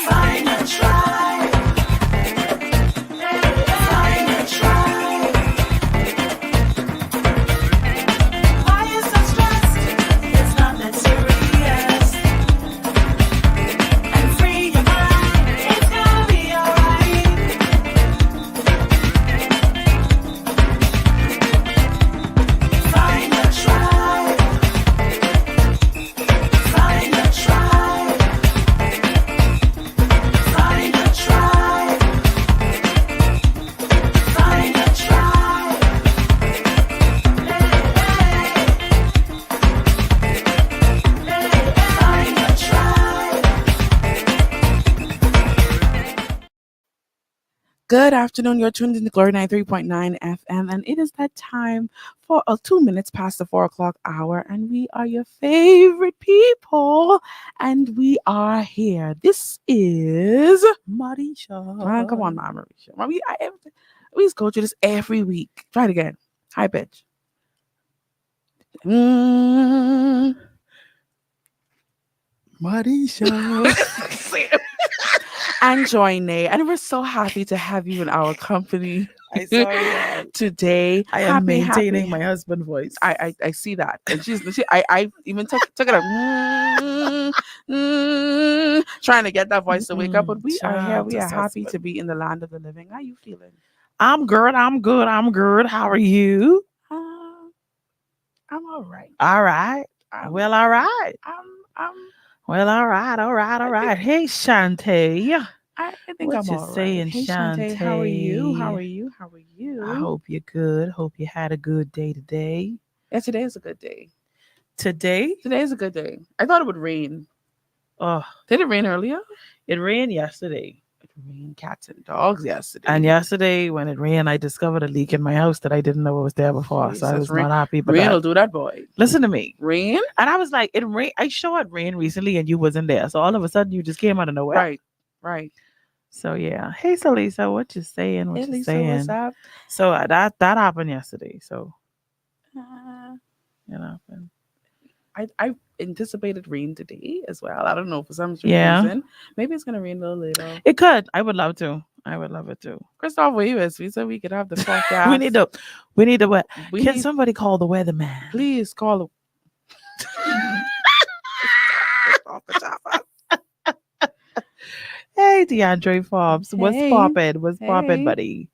Find a tribe. Find a tribe. Why you so stressed? It's not that serious. And free your mind. It's gonna be alright. Find a tribe. Find a tribe. Find a tribe. Find a tribe. Find a tribe. Good afternoon. You're tuned in to Glory 93.9 FM, and it is that time for 2 minutes past the 4 o'clock hour, and we are your favorite people, and we are here. This is Mericha. come on, Mama Mericha. We just go through this every week. Try it again. High pitch. Mericha. And Joinae, and we're so happy to have you in our company I saw that. today. I am Happy, maintaining happy. my husband voice. I see that, and I even took it up, trying to get that voice to wake up. But we are here. We are happy to be in the land of the living. How you feeling? I'm good. I'm good. I'm good. How are you? I'm all right. All right. Well, all right. I'm Well, all right. All right. All right. Hey, Shantae. I think What I'm you all right. saying, Hey, Shantae, how are you? How Shantae? are you? How are you? I hope you're good. Hope you had a good day today. Yeah, today is a good day. Today? Today is a good day. I thought it would rain. Oh, Did it rain earlier? it rained yesterday. It rained cats and dogs yesterday. And yesterday, when it rained, I discovered a leak in my house that I didn't know was there before. So I Jesus, was not happy. But rain will do that, boy. listen to me. Rain? And I was like, it rained. I sure it rained recently and you wasn't there. So all of a sudden, you just came out of nowhere. Right. So yeah. Hey, so Lisa, what you saying? What Hey, you Lisa, saying? what's up? So that happened yesterday. So Uh, you know. I anticipated rain today as well. I don't know, for some Yeah. reason. Maybe it's gonna rain a little later. It could. I would love to. I would love it too. Christoph, where you is? We said we could have the forecast. We need the what? We Can need- somebody call the weatherman? Please call. Hey, DeAndre Forbes. What's Hey. poppin'? What's poppin', Hey. buddy?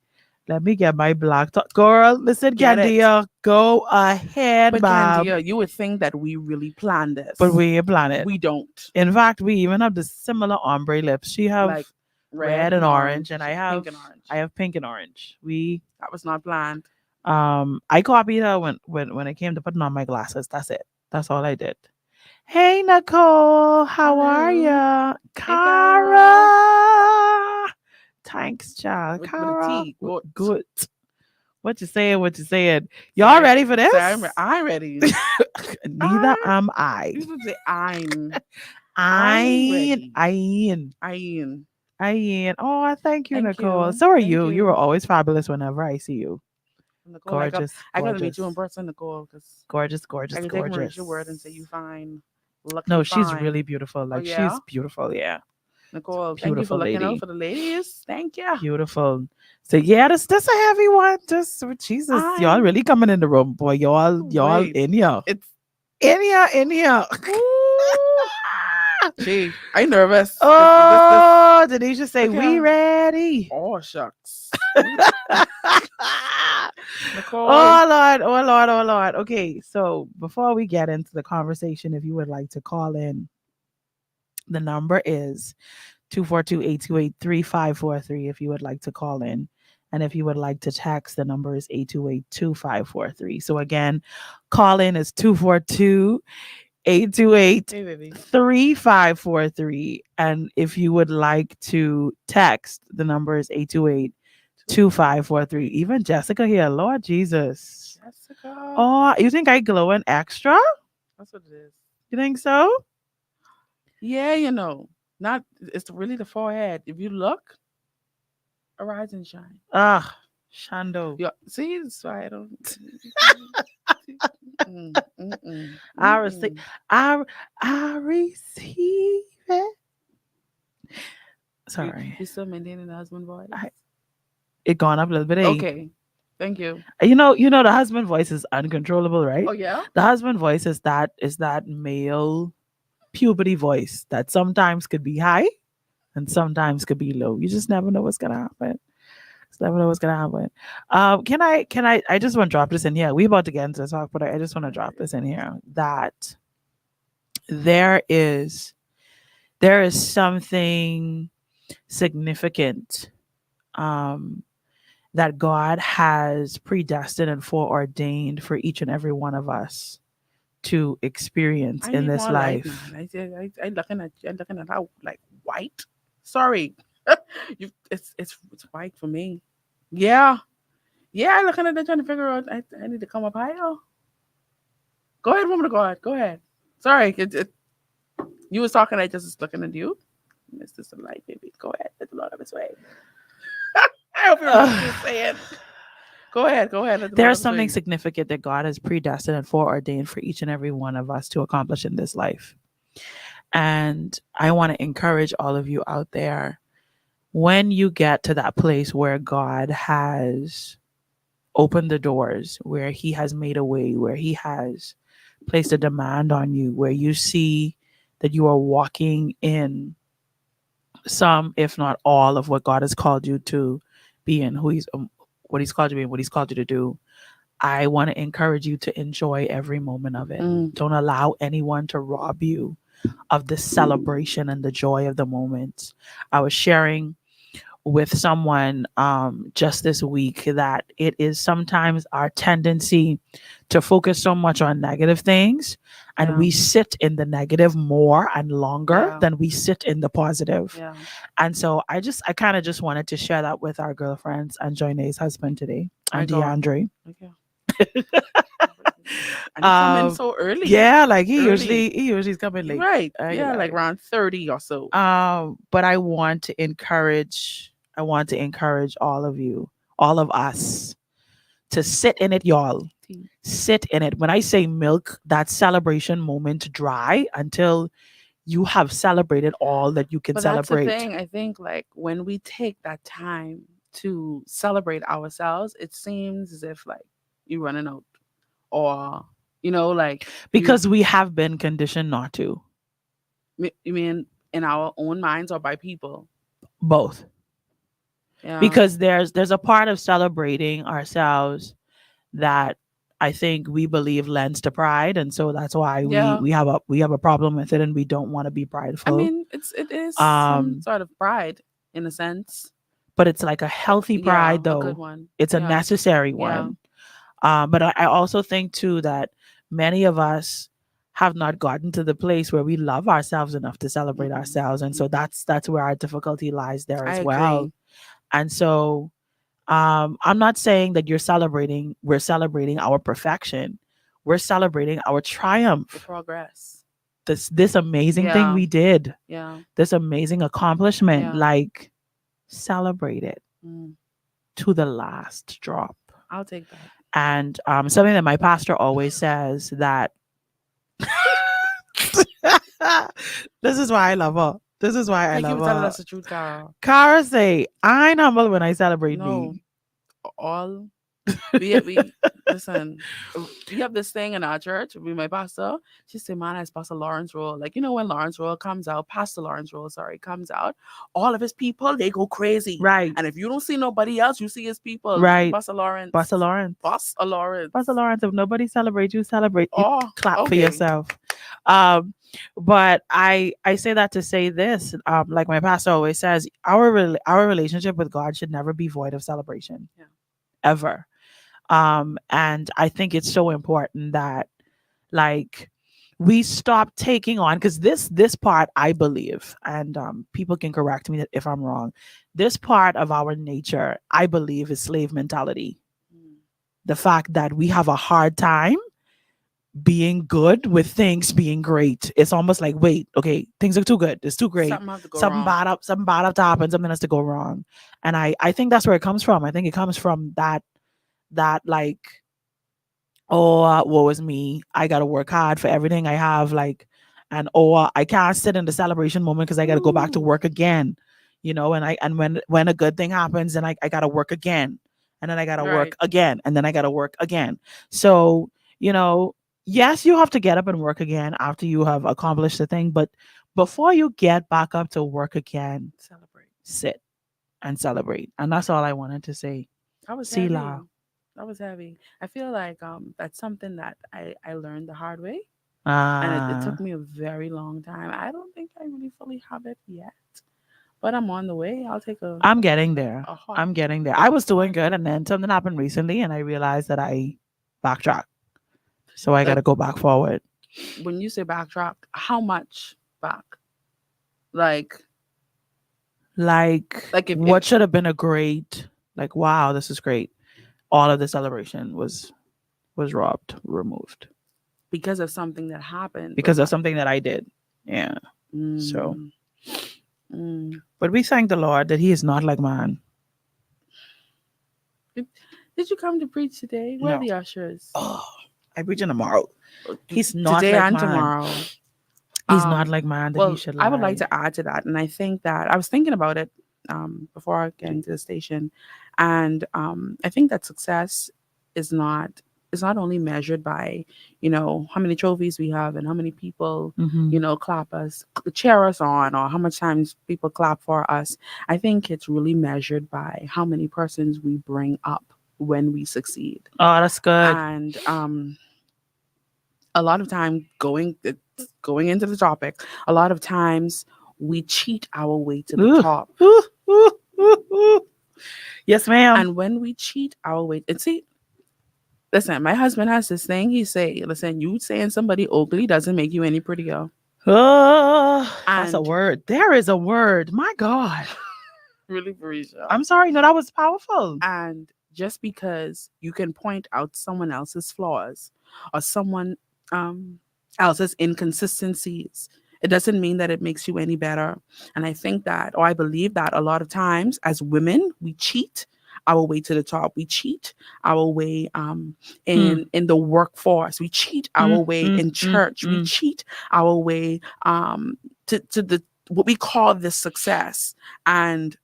Let me get my black top. Girl, listen, Get it. Candia, go ahead, But Bob. Candia, you would think that we really planned this. But we ain't plan it. We don't. In fact, we even have the similar ombre lips. She have Like red and orange, and I have pink and orange. I have pink and orange. That was not planned. I copied her when it came to putting on my glasses. That's it. That's all I did. Hey Nicole, how are Hello. ya? Cara. Cara. Thanks, child. With a Cara. T. Good. What you saying? What you saying? Y'all ready for this? I'm ready. Neither am I. You should say I'm. Ayin. Oh, thank you, Thank Nicole. you. So are Thank you. you. You are always fabulous whenever I see you. Nicole, Gorgeous. I gotta meet you in gorgeous. person, Nicole, because Gorgeous, I gorgeous, can take gorgeous. Mericha's word and say you fine. Lucky No, she's fine. really beautiful. Like yeah? she's beautiful. Yeah, Nicole, thank you for beautiful looking lady. out for the ladies. Thank you. Beautiful. So yeah, that's a heavy one. Just Jesus, y'all really coming in the room, boy. Y'all Wait. in here. It's In here. gee, I'm nervous. Oh, Denisha say Okay. we ready. Oh shucks. Nicole. Oh Lord. Okay, so before we get into the conversation, if you would like to call in, the number is 242-828-3543 if you would like to call in. And if you would like to text, the number is 828-2543. So again, call in is 242-828-3543. And if you would like to text, the number is 828-2543. Even Jessica here, Lord Jesus. Jessica. Oh, you think I glowing extra? That's what it is. You think so? Yeah, not. It's really the forehead. If you look, arise and shine. Ah, Shando. Yeah, see, that's why I don't. Mm, mm-mm, I receive. mm-mm. I I receive it. You, Sorry, you still maintaining the husband voice? I it gone up a little bit. Eh? Okay. Thank you. You know the husband voice is uncontrollable, right? Oh yeah. The husband voice is that male puberty voice that sometimes could be high and sometimes could be low. You just never know what's gonna happen. Just never know what's gonna happen. Can I just want to drop this in here. We about to get into the talk, but I just want to drop this in here that there is there is something significant um that God has predestined and foreordained for each and every one of us to experience I in need this more light, life. man. I looking at how like white. Sorry, it's white for me. Yeah, yeah. I looking at that trying to figure out. I need to come up higher. Go ahead, woman of God. Go ahead. Sorry, you was talking. I just was looking at you. Miss this light, baby. Go ahead. Let the Lord have His way. I hope you remember what you were saying. Go ahead. Go ahead. Let the Lord There's have His something way. significant that God has predestined and foreordained for each and every one of us to accomplish in this life. And I want to encourage all of you out there when you get to that place where God has opened the doors, where He has made a way, where He has placed a demand on you, where you see that you are walking in some, if not all, of what God has called you to be in, what He's called you to be, and what He's called you to do. I want to encourage you to enjoy every moment of it. Mm, Don't allow anyone to rob you of the celebration and the joy of the moment. I was sharing with someone just this week that it is sometimes our tendency to focus so much on negative things, and yeah. we sit in the negative more and longer Yeah. than we sit in the positive. Yeah. And so I kind of just wanted to share that with our girlfriends and Joinae's husband today, My and God. DeAndre. Okay. And he come in um so early. yeah, like he Early. usually he usually is coming late. Right. You Yeah, like know. around 30 or so. But I want to encourage all of you, all of us, to sit in it, y'all. Tea. Sit in it. When I say milk that celebration moment dry until you have celebrated all that you can But that's the celebrate. thing. I think like when we take that time to celebrate ourselves, it seems as if like you running out or like you Because we have been conditioned not to. you mean in our own minds or by people. Both. Yeah. Because there's a part of celebrating ourselves that I think we believe lends to pride, and so that's why we Yeah. we have a we have a problem with it, and we don't want to be I prideful. mean, it is some Um, sort of pride in a sense. but it's like a healthy Yeah, pride, a good though. one. It's a Yeah. necessary Yeah. one. But I also think too that many of us have not gotten to the place where we love ourselves enough to celebrate Mm-mm. ourselves, and so Mm-mm. that's where our difficulty lies there I as well. agree. And so I'm not saying that we're celebrating our perfection. We're celebrating our The triumph. progress. This amazing thing Yeah. we did, Yeah. this amazing accomplishment, Yeah. like celebrate it Mm. to the last drop. I'll take that. And something that my pastor always says that this is why I love her. This is why I Thank you love for telling her. us the truth, Carl. Cara say, I ain't humble when I celebrate No, me. all we listen. We have this thing in our church. We my pastor. She said, "Man, it's Pastor Lawrence Roll. Like when Lawrence Roll comes out, Pastor Lawrence Roll, sorry, comes out. All of his people they go crazy. Right, And if you don't see nobody else, you see his people. right. Pastor Lawrence, Pastor Lawrence. Pastor Lawrence. Pastor Lawrence, if nobody celebrates, you celebrate. You Oh, clap for okay. yourself. Um, but I say that to say this. Like my pastor always says, our relationship with God should never be void of celebration, Yeah. ever. And I think it's so important that like we stop taking on, because this part I believe, and people can correct me if I'm wrong. This part of our nature, I believe, is slave mentality. Mm. The fact that we have a hard time being good with things being great. It's almost like, wait, okay, things are too good. It's too great. Something have to go wrong. Something bad up to happen, something has to go wrong. And I think that's where it comes from. I think it comes from that like or woe is me, I gotta work hard for everything I have, like, and or I can't sit in the celebration moment because I gotta go back to Ooh, work again, and when a good thing happens, then I gotta work again, and then I gotta work right. again, and then I gotta work again. So, yes, you have to get up and work again after you have accomplished the thing, but before you get back up to work again, Celebrate. sit and celebrate. And that's all I wanted to say. That was See heavy. la. That was heavy. I feel like that's something that I learned the hard way, and it took Ah. me a very long time. I don't think I really fully have it yet, but I'm on the way. I'll take I'm getting there. a hot I'm getting there. I was doing hard good, day. and then something happened recently, and I realized that I backtracked. So I got Like to go back forward. when you say backtrack, how much back? Like Like if what should have been a great, like, wow, this is great. All of the celebration was robbed, removed because of something that happened with because of that. something that I did. Yeah. So, Mm, mm. but we thank the Lord that He is not like man. Did, did you come to preach today? Where are No. the ushers? Oh, I preach in tomorrow. He's not Today like and man. tomorrow. He's not like man that He Well, should I would like lie. to add to that, and I think that I was thinking about it before getting to the station, and I think that success is not is not only measured by how many trophies we have and how many people Mm-hmm. clap us, cheer us on, or how much times people clap for us. I think it's really measured by how many persons we bring up when we succeed, Oh, that's good. and a lot of time going into the topic, a lot of times we cheat our way to the Ooh, top. ooh, ooh, ooh, ooh. Yes, ma'am. And when we cheat our way, and see, listen, my husband has this thing. He say, listen, you saying somebody ugly doesn't make you any prettier. Oh, that's a And word. There is a word. My God. really, Marisha. I'm sorry. No, that was powerful. And just because you can point out someone else's flaws or someone um, else's inconsistencies, it doesn't mean that it makes you any better. And I think that, or I believe that a lot of times as women, we cheat our way to the top. We cheat our way Mm, in the workforce. We cheat our mm, way mm, in mm, church. We mm. cheat our way to the what we call this success. And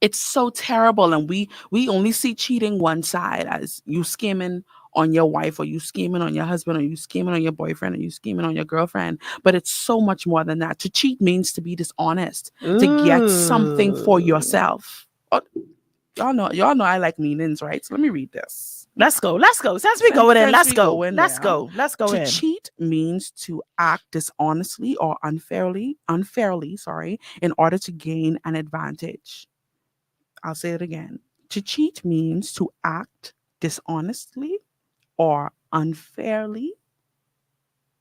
it's so terrible, and we only see cheating one side, as you scheming on your wife, or you scheming on your husband, or you scheming on your boyfriend, or you scheming on your girlfriend. But it's so much more than that. To cheat means to be dishonest, to get something for Ooh. yourself. Oh, y'all know I like meanings, right? So let me read this. Let's go. Let's go. Since we since going in, since let's we go go. in Let's there, go. Let's go to in. cheat means to act dishonestly or unfairly, sorry, in order to gain an advantage. I'll say it again. To cheat means to act dishonestly or unfairly,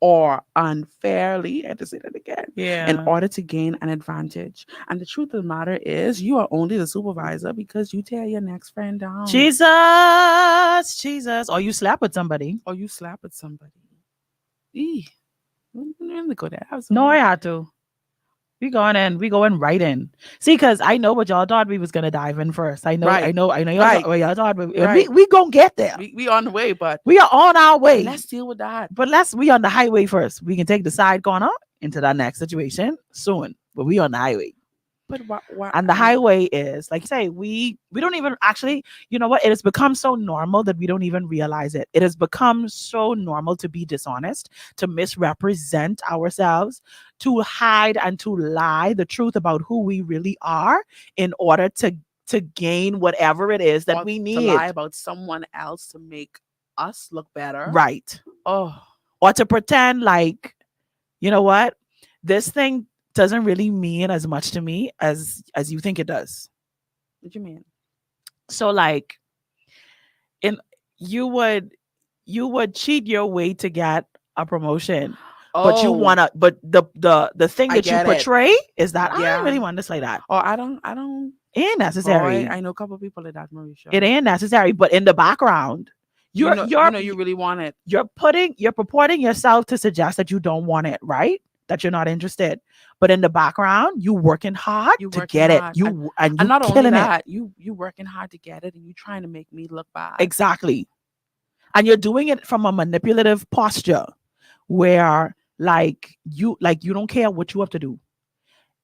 I had to say that again, in Yeah. order to gain an advantage. And the truth of the matter is, you are only the supervisor because you tear your next friend down Jesus. Jesus. Or you slap with somebody. or you slap at somebody. Eeh. Let me go there. I was No, I like, had to. We going in. We going right in. See, because I know what y'all thought we was gonna dive in first. I know. I right, know. I know y'all. right, What y'all thought. And we right. we gonna get there. We on the way, but We are on our way. let's deal with that. But we on the highway first. We can take the side corner into that next situation soon. But we on the highway. But what And the highway is, like you say, we don't even actually, you know what? It has become so normal that we don't even realize it. It has become so normal to be dishonest, to misrepresent ourselves, to hide and to lie the truth about who we really are in order to gain whatever it is that or we to lie need. about someone else to make us look better. Right. Oh, Or to pretend like, you know what? This thing doesn't really mean as much to me as you think it does. what you mean? So like in you would cheat your way to get a promotion, but you Oh, wanna but the thing I that you get it. portray is that I don't Yeah. really want this like that. Oh, I don't. It ain't Boy, necessary. I know a couple people like that, Marisha. It ain't necessary. But in the background, You you're know, you're you really want it. you're purporting yourself to suggest that you don't want it, right? That you're not interested. But in the background, you working hard You to working get it. hard, And and you not only killing it. that, you working hard to get it, and you trying to make me look bad. Exactly. And you're doing it from a manipulative posture where like you don't care what you have to do.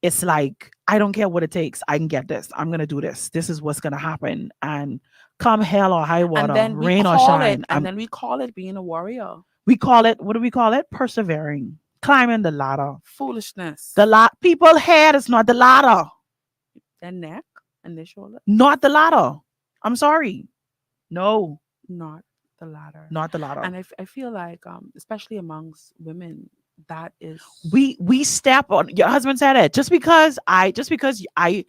It's like, I don't care what it takes. I can get this. I'm gonna do this. This is what's gonna happen. And come hell or high And water, then we rain or call it, shine. and then we call it being a warrior. We call it, what do we call it? Persevering. Climbing the ladder. Foolishness. People head is not the ladder. Their neck and their shoulder, Not the ladder. I'm sorry. No, not the latter. not the ladder. And I feel like, especially amongst women, that is We step on, your husband said it, just because I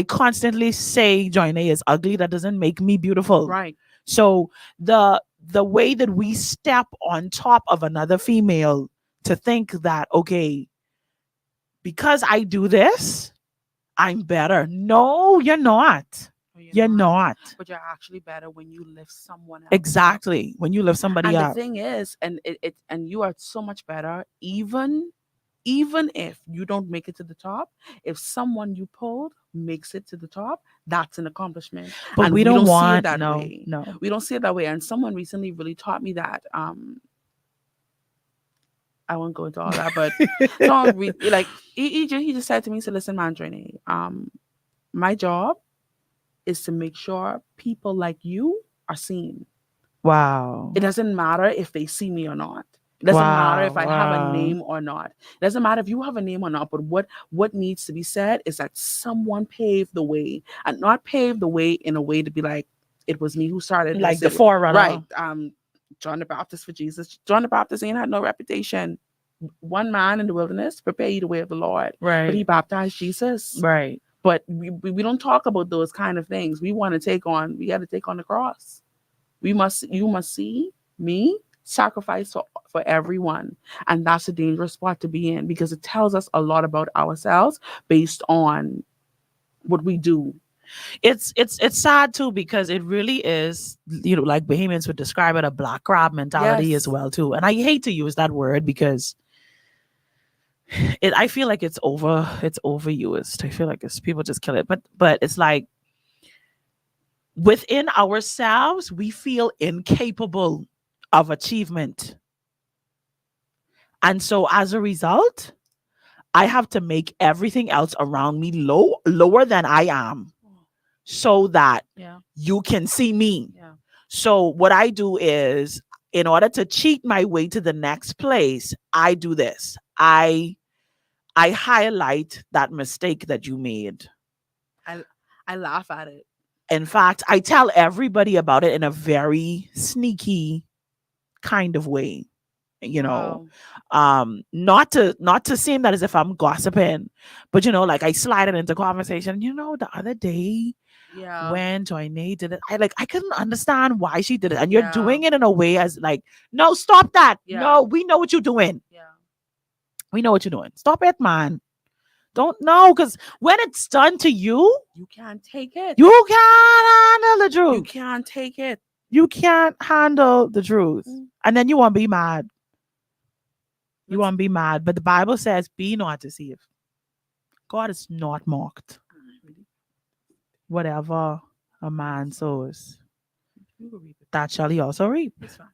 constantly say Joinae is ugly, that doesn't make me beautiful. right. So the way that we step on top of another female to think that, okay, because I do this, I'm better. No, you're not. No, You're not. But you're actually better when you lift someone else up. Exactly. When you lift somebody And the up. thing is, and and you are so much better, even if you don't make it to the top. If someone you pulled makes it to the top, that's an accomplishment. But And we don't don't see it want, that no, way. no. We don't see it that way. And someone recently really taught me that. I won't go into all that, but like he just said to me, he said, "Listen, Mandrine, my job is to make sure people like you are seen. Wow. It doesn't matter if they see me or not. It doesn't matter if I have a Wow. name or not. It doesn't matter if you have a name or not. But what needs to be said is that someone paved the way, and not paved the way in a way to be like, it was me who started Like this. the forerunner. Right. John the Baptist for Jesus. John the Baptist ain't had no reputation. One man in the wilderness prepare you the way of the Lord. But he Right. baptized Jesus. Right. But we don't talk about those kind of things. We got to take on the cross. You must see me sacrifice for everyone. And that's a dangerous spot to be in, because it tells us a lot about ourselves based on what we do. It's sad too, because it really is, like Bahamians would describe it, a black crab mentality Yes. as well too. And I hate to use that word because I feel like it's overused. I feel like it's people just kill it. But it's like, within ourselves, we feel incapable of achievement. And so as a result, I have to make everything else around me lower than I am, so that Yeah. you can see me. Yeah. So what I do is, in order to cheat my way to the next place, I do this. I highlight that mistake that you made. I laugh at it. In fact, I tell everybody about it in a very sneaky kind of way. Wow. Not to seem that as if I'm gossiping, but like I slide it into conversation. The other day Yeah. when Joinae did it, I couldn't understand why she did it, and you're Yeah. doing it in a way as like, no, stop that. Yeah. No, we know what you're doing. Yeah. We know what you're doing. Stop it, man. Don't know, because when it's done to you, You can't take it. you can't handle the truth. You can't take it. You can't handle the truth. Mm. And then you won't be mad. You Let's- won't be mad. But the Bible says, be not deceived. God is not mocked. Whatever a man sows, You can read it. that shall he also reap. It's fine.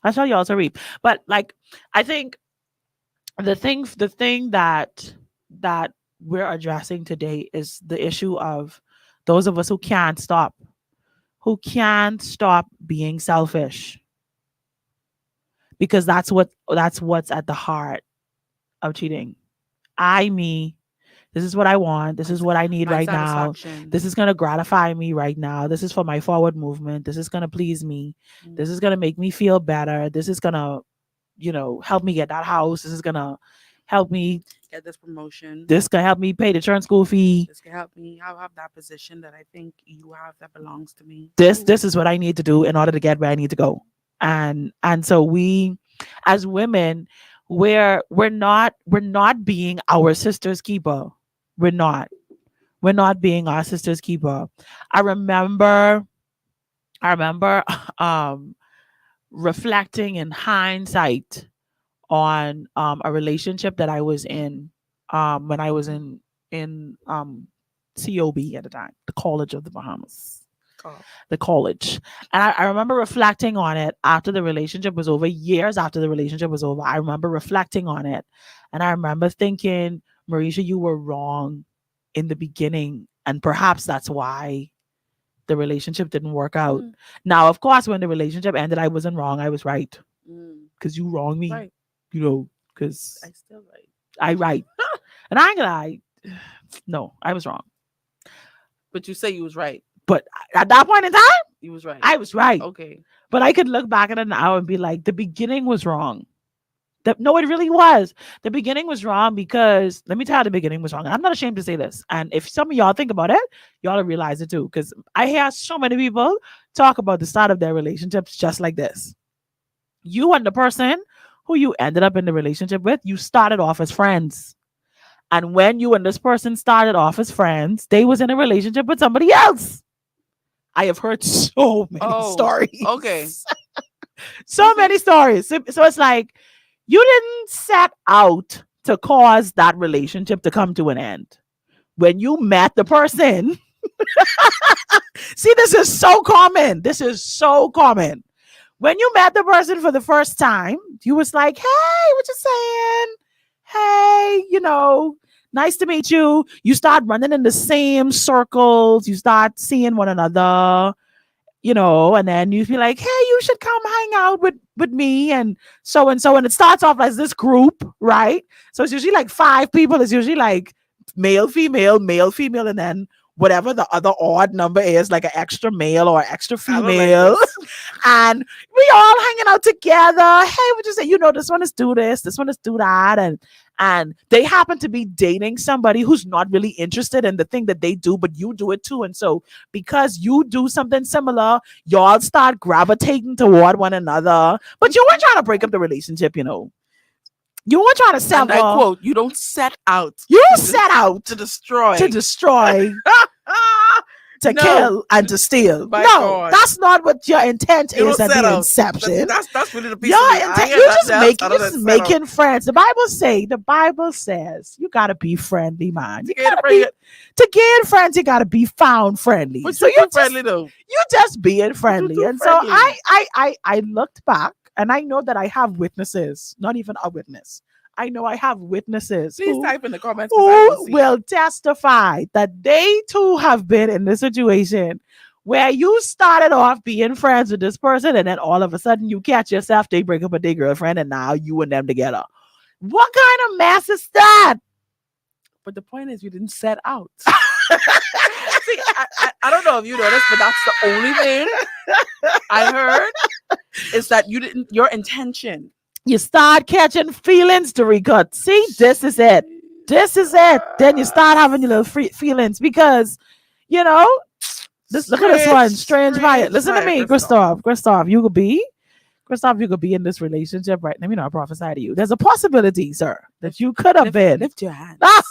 That shall he also reap. But like, I think the thing that we're addressing today is the issue of those of us who can't stop being selfish, because that's what's at the heart of cheating. Me, this is what I want, this is what I need My right now, satisfaction. this is going to gratify me right now, this is for my forward movement, this is going to please me, Mm. this is going to make me feel better, this is going to help me get that house, this is going to help me, Get this promotion. this can help me pay the churn school fee, This can help me have that position that I think you have that belongs to me. this is what I need to do in order to get where I need to go. And so we, as women, we're not being our sister's keeper. We're not being our sister's keeper. I remember um reflecting in hindsight on a relationship that I was in when I was in COB at the time, the College of the Bahamas. the college. And I remember reflecting on it after the relationship was over, years after the relationship was over. I remember reflecting on it. And I remember thinking, Mericha, you were wrong in the beginning. And perhaps that's why the relationship didn't work out. Mm. Now, of course, when the relationship ended, I wasn't wrong. I was right. Mm. Because you wronged me. Right. You know, because I still right. I right. And I ain't gonna lie. No, I was wrong. But you say you was right. But at that point in time, You was right. I was right. Okay. But I could look back at it now and be like, the beginning was wrong. No, it really was. The beginning was wrong because let me tell you, the beginning was wrong. And I'm not ashamed to say this. And if some of y'all think about it, y'all will realize it too. Because I hear so many people talk about the start of their relationships just like this. You and the person who you ended up in the relationship with, you started off as friends. And when you and this person started off as friends, they was in a relationship with somebody else. I have heard so many stories. Okay. So many stories. So it's like you didn't set out to cause that relationship to come to an end. When you met the person, see, this is so common. This is so common. When you met the person for the first time, you was like, hey, what you saying? Hey, nice to meet you. You start running in the same circles. You start seeing one another, and then you feel like, hey, you should come hang out with me and so. And it starts off as this group, right? So it's usually like 5 people. It's usually like male, female, and then whatever the other odd number is, like an extra male or extra female. And we all hanging out together. Hey, we just say, this one is do this one is do that. And they happen to be dating somebody who's not really interested in the thing that they do, but you do it too. And so because you do something similar, y'all start gravitating toward one another. But you weren't trying to break up the relationship, You weren't trying to sever. And I quote, you don't set out. You set out to destroy. To No. kill and to steal. My No, God. that's not what your intent You is don't at set the out. inception. That's really the piece Your of me. I intent, hear you're nothing else other just than set making out. friends. The Bible says you gotta be friendly, man. You To gotta bring be it- to gain friends. You gotta be found friendly. But So you you too friendly though. you just being friendly. too And friendly. so I looked back and I know that I have witnesses, not even a witness. I know I have witnesses Please who, type in the comments. 'Cause I who see. will testify that they too have been in this situation where you started off being friends with this person and then all of a sudden you catch yourself, they break up with their girlfriend and now you and them together. What kind of mess is that? But the point is, you didn't set out. See, I don't know if you know this, but that's the only thing I heard is that you didn't. Your intention. You start catching feelings, Dorica. See, this is it. This is it. Then you start having your little feelings because, look at this one. Strange fire. Listen to me, Christoph, you could be in this relationship, right? Let me not prophesy to you. There's a possibility, sir, that you could have been. Lift your hands. Ah!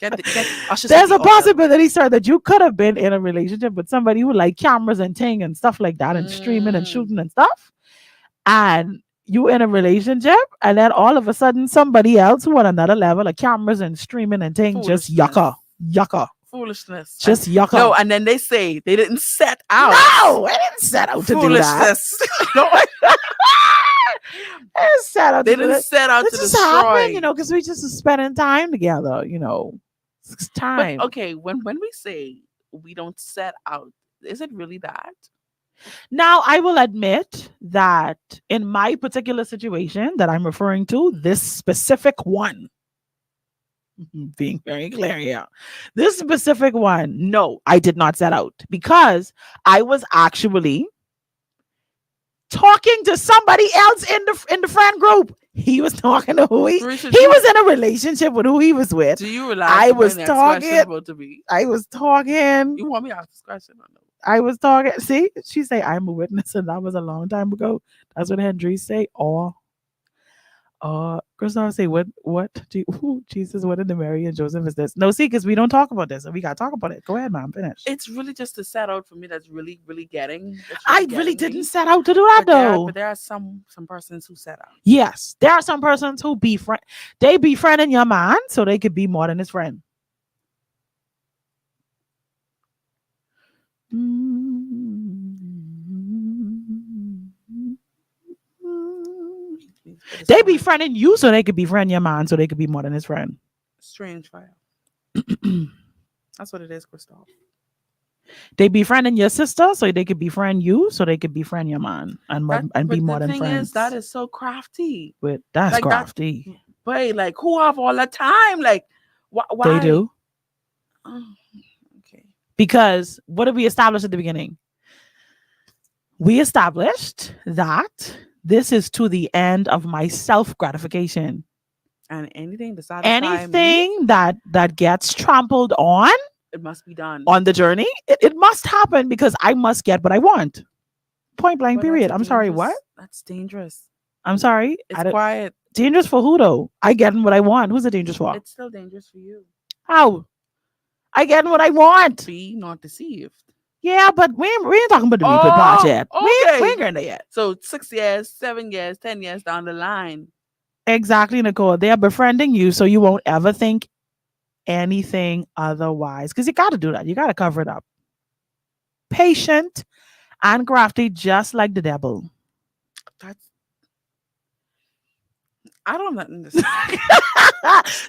There's a possibility, sir, that you could have been in a relationship with somebody who like cameras and ting and stuff like that and streaming and shooting and stuff. And you in a relationship, and then all of a sudden somebody else who on another level of cameras and streaming and ting just yucca. Foolishness. Just yucca. No, and then they say they didn't set out. No, I didn't set out to do that. No, I didn't set out they to do didn't that. set out It to just destroy. happened, because we just was spending time together, It's time. But okay, when we say we don't set out, is it really that? Now, I will admit that in my particular situation that I'm referring to, this specific one, being very clear here, this specific one, no, I did not set out because I was actually talking to somebody else in the friend group. He was talking to who he was in a relationship with who he was with. Do you realize I was talking. about to be? I was talking. You want me to ask this question or no? I was talking. See, she say I'm a witness, and that was a long time ago. That's what Hendry say. Christoph say what? Jesus, what in the Mary and Joseph is this? No, see, because we don't talk about this, and we gotta talk about it. Go ahead, mom. Finish. It's really just a set out for me. That's really, really getting. I really didn't set out to do that though. But there are some persons who set out. Yes, there are some persons who befriend. They befriending your man so they could be more than his friend. but it's They too much. befriending you so they could befriend your man so they could be more than his friend. Strange fire. That's what it is, Christoph. They befriending your sister so they could befriend you so they could befriend your man and be But more the than thing friends. is, that is so crafty. But that's Like that, crafty. but like who have all the time? Like, why? They do. Oh, okay. Because what did we establish at the beginning? We established that this is to the end of my self gratification. And anything to satisfy me, Anything that gets trampled it must be done. on the journey, it must happen because I must get what I want. Point blank, But that's period. a I'm sorry, what? dangerous- That's dangerous. I'm sorry. It's quiet. Dangerous for who though? I getting what I want. Who's it dangerous for? It's still dangerous for you. How? I getting what I want. Be not deceived. Yeah, but we ain't talking about the repeat part yet. We Okay. ain't getting there yet. So 6 years, 7 years, 10 years down the line. Exactly, Nicole. They are befriending you so you won't ever think anything otherwise. Because you got to do that. You got to cover it up. Patient and crafty, just like the devil. That's I don't understand.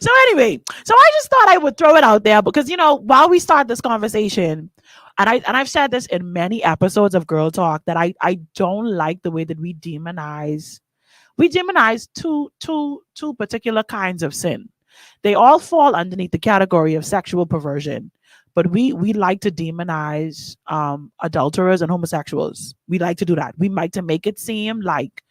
So anyway, so I just thought I would throw it out there because while we start this conversation, and I've said this in many episodes of Girl Talk that I don't like the way that we demonize two particular kinds of sin. They all fall underneath the category of sexual perversion, but we like to demonize adulterers and homosexuals. We like to do that. We like to make it seem like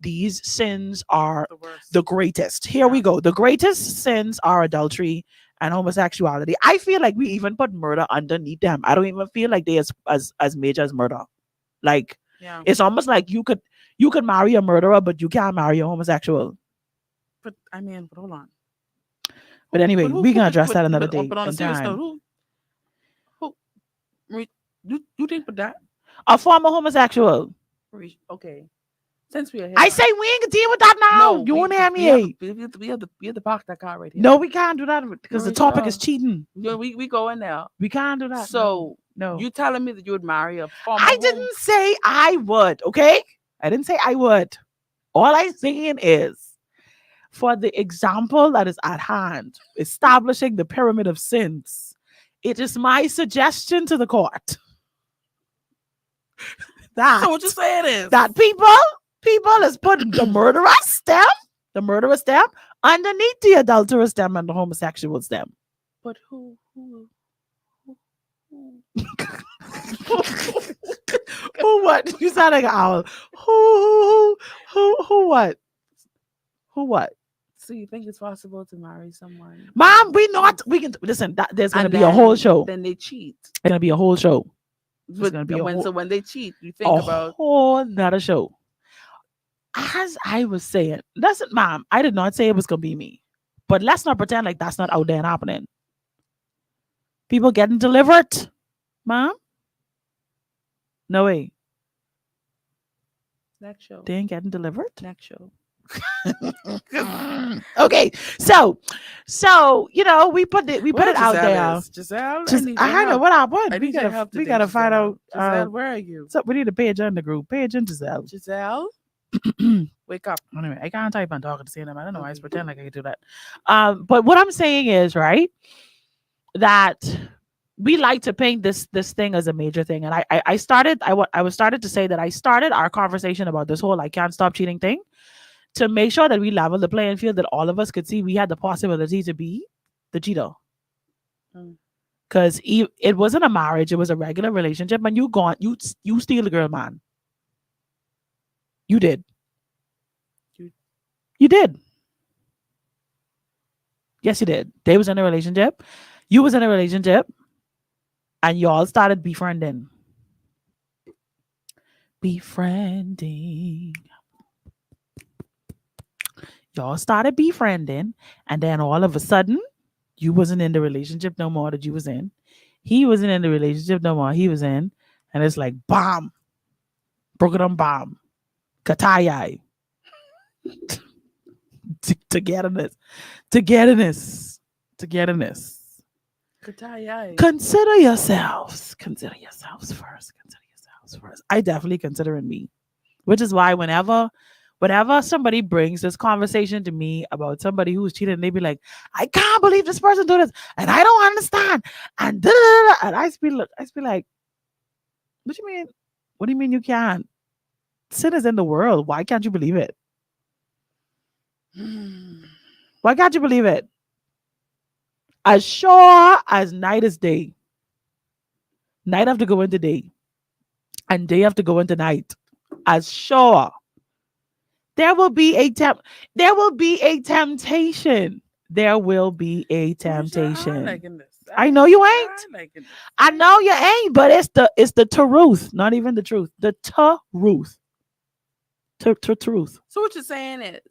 these sins are The worst. the greatest. Here we go. The greatest sins are adultery and homosexuality. I feel like we even put murder underneath them. I don't even feel like they as major as murder. Like Yeah. it's almost like you could marry a murderer, but you can't marry a homosexual. But I mean, but hold on. But anyway, we can address that another day But on a in serious time. note, you think with that? A former homosexual. Okay. Since we are here, I say we ain't gonna deal with that now. You won't hear me. We have to park that car right here. No, we can't do that because the Marisha. topic is cheating. Yeah, we go in there. We can't do that. So no. you telling me that you would marry a former? I didn't say I would, okay? I didn't say I would. All I'm saying is, for the example that is at hand, establishing the pyramid of sins, it is my suggestion to the court that, So what you saying is that people is putting the murderous stem underneath the adulterous stem and the homosexual stem. But who Who what? You sound like an owl. Who what? Who what? So you think it's possible to marry someone? Mom, we can listen. There's gonna And be a whole show. Then they cheat. There's gonna be a whole show. But gonna be a whole- so when they cheat, you think A about whole nother show. As I was saying, listen, Mom, I did not say it was gonna be me, but let's not pretend like that's not out there and happening. People getting delivered, Mom. No way, next show. they ain't getting delivered. Next show. Okay, so we put it out there. Giselle, I know what happened. I We need your gotta help we today, gotta find Giselle. out. Giselle, where are you? So we need to page in the group. Page in Giselle. Giselle, wake up. Anyway, I can't type on talking to see them. I don't know why I just Okay. pretend like I can do that. But what I'm saying is, right, that we like to paint this thing as a major thing. And I started to say that I started our conversation about this whole I can't stop cheating thing to make sure that we level the playing field, that all of us could see we had the possibility to be the cheater. Mm. Because it wasn't a marriage, it was a regular relationship, and you steal the girl, man. You did. You did. Yes, you did. They was in a relationship. You was in a relationship. And y'all started befriending. Befriending. Y'all started befriending. And then all of a sudden, you wasn't in the relationship no more that you was in. He wasn't in the relationship no more he was in. And it's like, bomb. Broke it on bomb. Katayai. Togetherness. Togetherness. Togetherness. Katayai. Consider yourselves first. I definitely considering me, which is why whenever Whenever somebody brings this conversation to me about somebody who's cheating, they be like, I can't believe this person do this, and I don't understand. And da, da, da, da. And I be like, what do you mean? What do you mean you can't? Sin is in the world. Why can't you believe it? Why can't you believe it? As sure as night is day, night have to go into day, and day have to go into night. As sure, there will be a there will be a temptation. There will be a temptation. I know you ain't. I know you ain't, but it's the truth, not even the truth. The truth. Truth. So what you're saying is,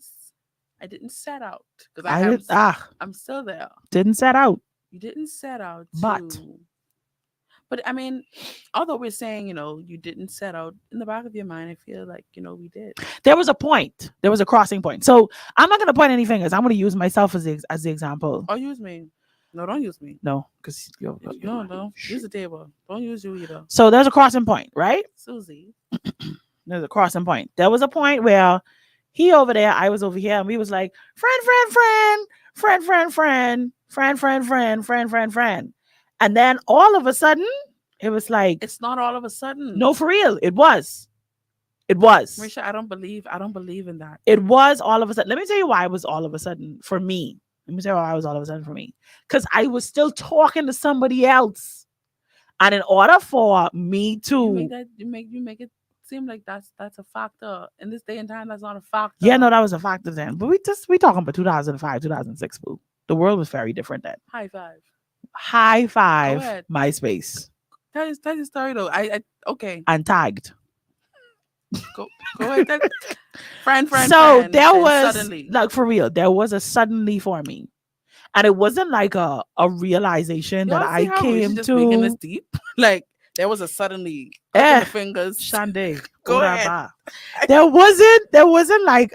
I didn't set out because I did, I'm still there. didn't set out. You didn't set out But- to. But I mean, although we're saying, you didn't set out, in the back of your mind, I feel like, we did. There was a point. There was a crossing point. So I'm not going to point any fingers. I'm going to use myself as the example. Or use me. No, don't use me. No, because No. Use the table. Don't use you either. So there's a crossing point, right? Susie. There's a crossing point. There was a point where he over there, I was over here, and we was like, friend. And then all of a sudden, it was like, It's not all of a sudden. no, for real. It was. Mericha, I don't believe in that. It was all of a sudden. Let me tell you why it was all of a sudden for me. Let me tell you why it was all of a sudden for me. Because I was still talking to somebody else. And in order for me to You make it seem like that's a factor. In this day and time, that's not a factor. yeah, no, that was a factor then. But we talking about 2005, 2006, boo. The world was very different then. High five. High Go five, ahead. MySpace. Tell your story though. Okay. And tagged. Go ahead. Friend. So friend, there and was suddenly. like for real, there was a suddenly for me. And it wasn't like a realization that Y'all see I how we came just making this to deep? Like there was a suddenly Eh, the fingers. Shande. Go Ora ahead. ba. There wasn't like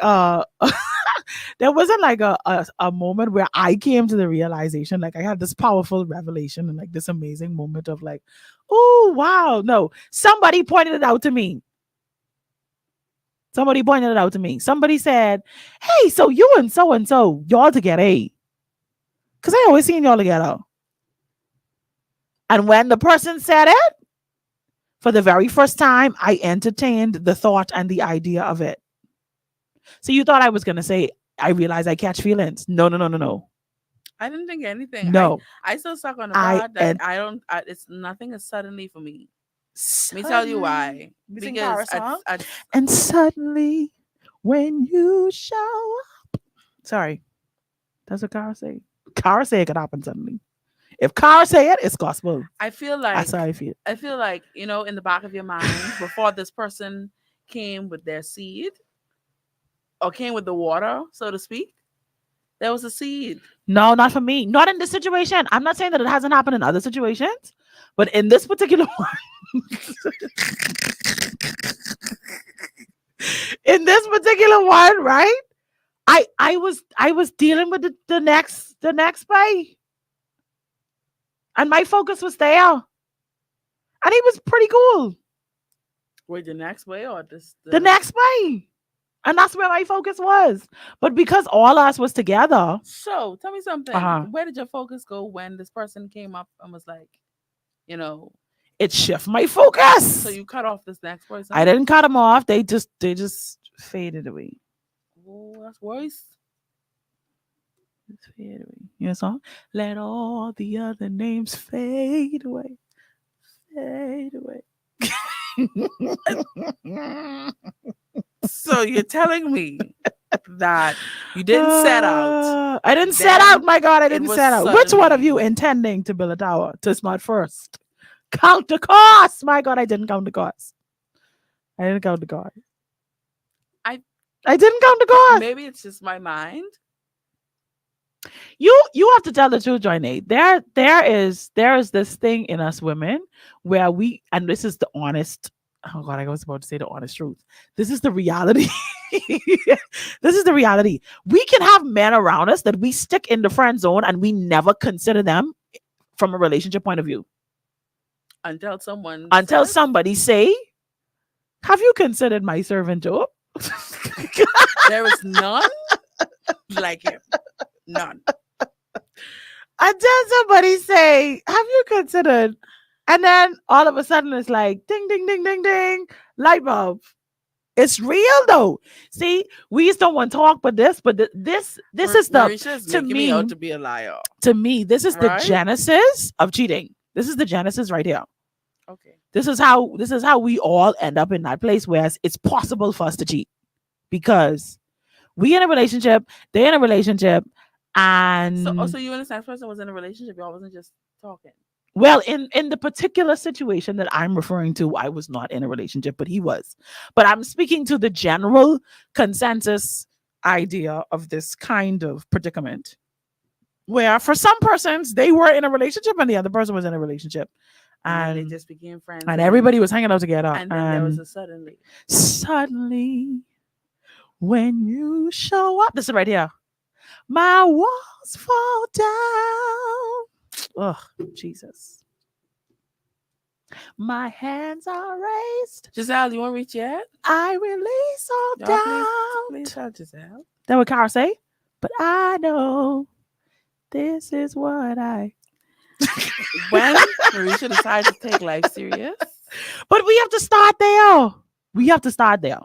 there wasn't like a moment where I came to the realization, like I had this powerful revelation and like this amazing moment of like, oh wow. No, somebody pointed it out to me. Somebody said, hey, so you and so, y'all together, eh? Because I always seen y'all together. And when the person said it, for the very first time, I entertained the thought and the idea of it. So you thought I was going to say, I realize I catch feelings. No. I didn't think anything. No. I still stuck on the I part that I don't. It's nothing is suddenly for me. Let me tell you why. You sing Because Kara song? I And suddenly, when you show up. Sorry. That's what Kara say. Kara say it could happen suddenly. If Kara say it, it's gospel. I feel like That's how I feel. I feel like, in the back of your mind, before this person came with their seed or came with the water, so to speak, there was a seed. No, not for me. Not in this situation. I'm not saying that it hasn't happened in other situations, but in this particular one, right? I was dealing with the next bay, and my focus was there, and he was pretty cool. Wait, the next way or this? The next bay, and that's where my focus was. But because all us was together, So tell me something. Uh-huh. Where did your focus go when this person came up and was like, it shift my focus. so you cut off this next person? I didn't cut them off. They just faded away. Oh, that's worse. It's fade away. You know the song? Let all the other names fade away. Fade away. So you're telling me that you didn't set out. I didn't set Then out. My God, I didn't was set out. Which one of suddenly- you intending to build a tower to smart first? Count the cost. My God, I didn't count the cost. I didn't count the cost. I didn't count the cost. Maybe it's just my mind. You have to tell the truth, Joinae. There is this thing in us women where we, and this is the honest. Oh God, I was about to say the honest truth. This is the reality. This is the reality. We can have men around us that we stick in the friend zone and we never consider them from a relationship point of view Until someone until says, somebody say, "Have you considered my servant Job?" There is none like him. None. Until somebody say, "Have you considered?" And then all of a sudden it's like, ding, ding, ding, ding, ding, light bulb. It's real though. See, we just don't want to talk, but this is the Marisha is to making me out me to be a liar. this is the Right? genesis of cheating. This is the genesis right here. Okay. This is how we all end up in that place where it's possible for us to cheat because we in a relationship, they're in a relationship, So and also you and this next person was in a relationship. Y'all wasn't just talking. well, in the particular situation that I'm referring to, I was not in a relationship, but he was. But I'm speaking to the general consensus idea of this kind of predicament, where for some persons they were in a relationship and the other person was in a relationship, And then they and just became friends. and everybody was hanging out together, and then there was a suddenly. suddenly when you show up, this is right here. My walls fall down. Oh, Jesus. My hands are raised. Giselle, you want to reach yet? I release all Y'all please, doubt. please tell Giselle. That what Cara say? But I know this is what I. When Marisha decides to take life serious, But we have to start there. We have to start there.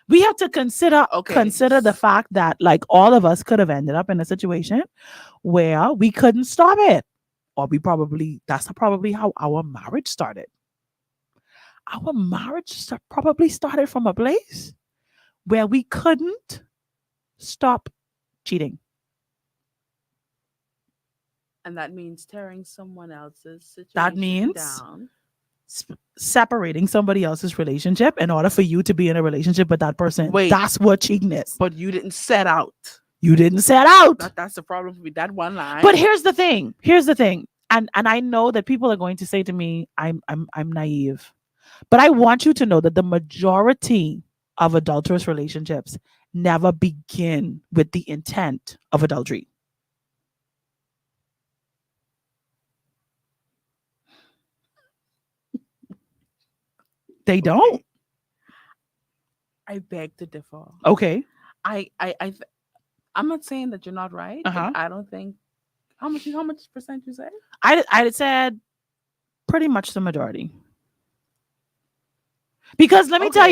We have to consider Okay. consider the fact that like all of us could have ended up in a situation where we couldn't stop it. Or we probably that's probably how our marriage started. Our marriage probably started from a place where we couldn't stop cheating. and that means tearing someone else's situation That means down. separating somebody else's relationship in order for you to be in a relationship with that person. Wait. That's what cheating is. But you didn't set out. You didn't set out. That's the problem with that one line. But here's the thing. Here's the thing. And I know that people are going to say to me, I'm naive. But I want you to know that the majority of adulterous relationships never begin with the intent of adultery. They don't. Okay. I beg to differ. Okay. I'm not saying that you're not right, Uh-huh. but I don't think how much percent you say? I said pretty much the majority. Because let me tell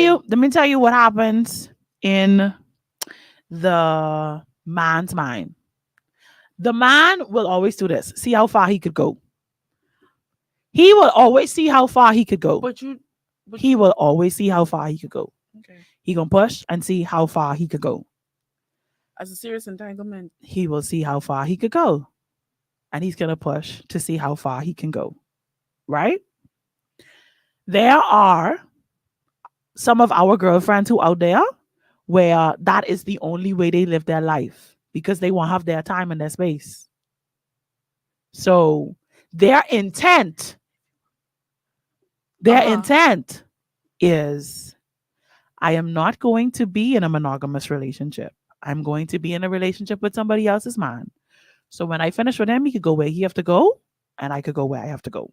you what happens in the man's mind. The man will always do this. See how far he could go. He will always see how far he could go. He will always see how far he could go. Okay. He gonna push and see how far he could go. As a serious entanglement. He will see how far he could go. And he's gonna push to see how far he can go. Right? There are some of our girlfriends who out there where that is the only way they live their life because they won't have their time and their space. So their intent is I am not going to be in a monogamous relationship. I'm going to be in a relationship with somebody else's man. So when I finish with him, he could go where he have to go, and I could go where I have to go.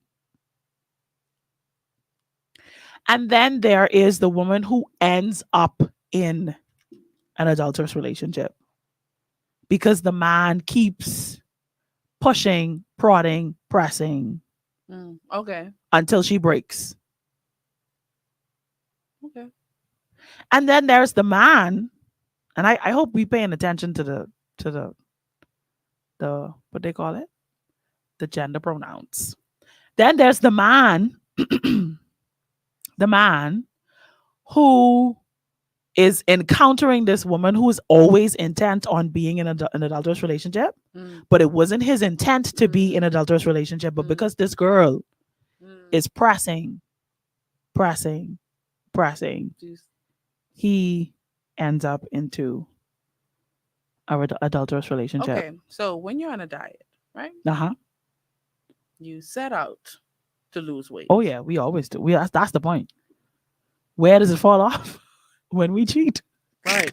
And then there is the woman who ends up in an adulterous relationship because the man keeps pushing, prodding, pressing Okay. until she breaks. Okay. And then there's the man, and I hope we paying attention to the what they call it, the gender pronouns. Then there's the man, the man who is encountering this woman who is always intent on being in an adulterous relationship, but it wasn't his intent to be in an adulterous relationship. But because this girl is pressing, he ends up into a adulterous relationship. Okay. So when you're on a diet, right? Uh-huh. You set out to lose weight. Oh yeah, we always do. That's the point. Where does it fall off? When we cheat. Right.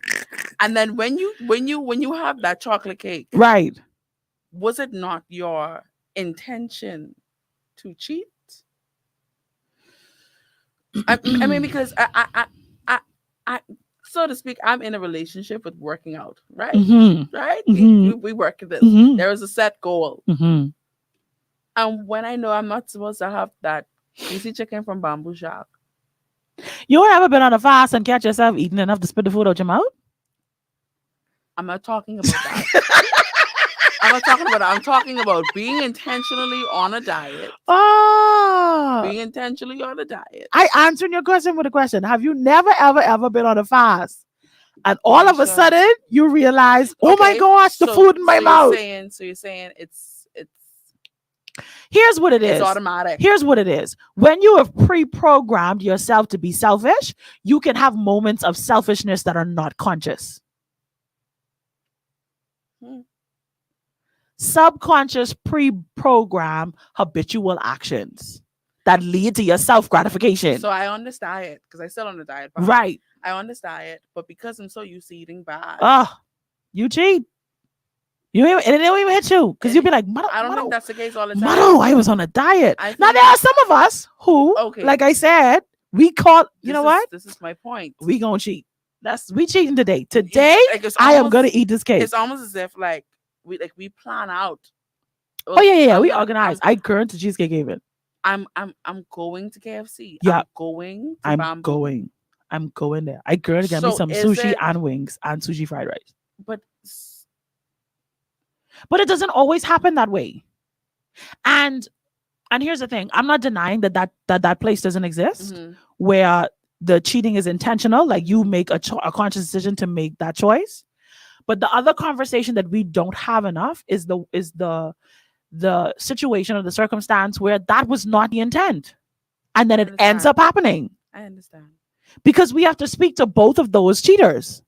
And then when you have that chocolate cake, Right. was it not your intention to cheat? I mean, because I so to speak, I'm in a relationship with working out, right? Mm-hmm. Right? Mm-hmm. We work at this. Mm-hmm. There is a set goal. Mm-hmm. And when I know I'm not supposed to have that greasy chicken from Bamboo Shack, You ever been on a fast and catch yourself eating enough to spit the food out your mouth? I'm not talking about that. I'm not talking about that. I'm talking about being intentionally on a diet. Oh, Being intentionally on a diet. I answering your question with a question. Have you never, ever, ever been on a fast? And all of a Mericha. sudden you realize, oh my Okay, gosh, the food in my mouth. So you're saying it's Here's what it it's is. automatic. Here's what it is. When you have pre-programmed yourself to be selfish, you can have moments of selfishness that are not conscious. Hmm. Subconscious pre-program habitual actions that lead to your self-gratification. So I understand it because I still on the diet. But Right. I understand it, but because I'm so used to eating bad, Oh, you cheat. You ain't, and it don't even hit you because And you'll be like, Motto, I don't think that's the case all the time. Motto, I was on a diet. I Now think- there are some of us who, Okay. like I said, we call. You know what? This is my point. We gonna cheat. We cheating today. Today, It's I am almost- gonna eat this cake. It's almost as if we plan out. Oh yeah. I'm We gonna- organize. I current to Cheesecake Haven. I'm going to KFC. Yeah. I'm going to I'm Bamboo. going. I'm going there. I current to get me So some is sushi it- and wings and sushi fried rice. But But it doesn't always happen that way. And here's the thing. I'm not denying that place doesn't exist mhm. where the cheating is intentional, like you make a conscious decision to make that choice. But the other conversation that we don't have enough is the situation or the circumstance where that was not the intent. And then it ends Understand. up happening. I understand. Because we have to speak to both of those cheaters.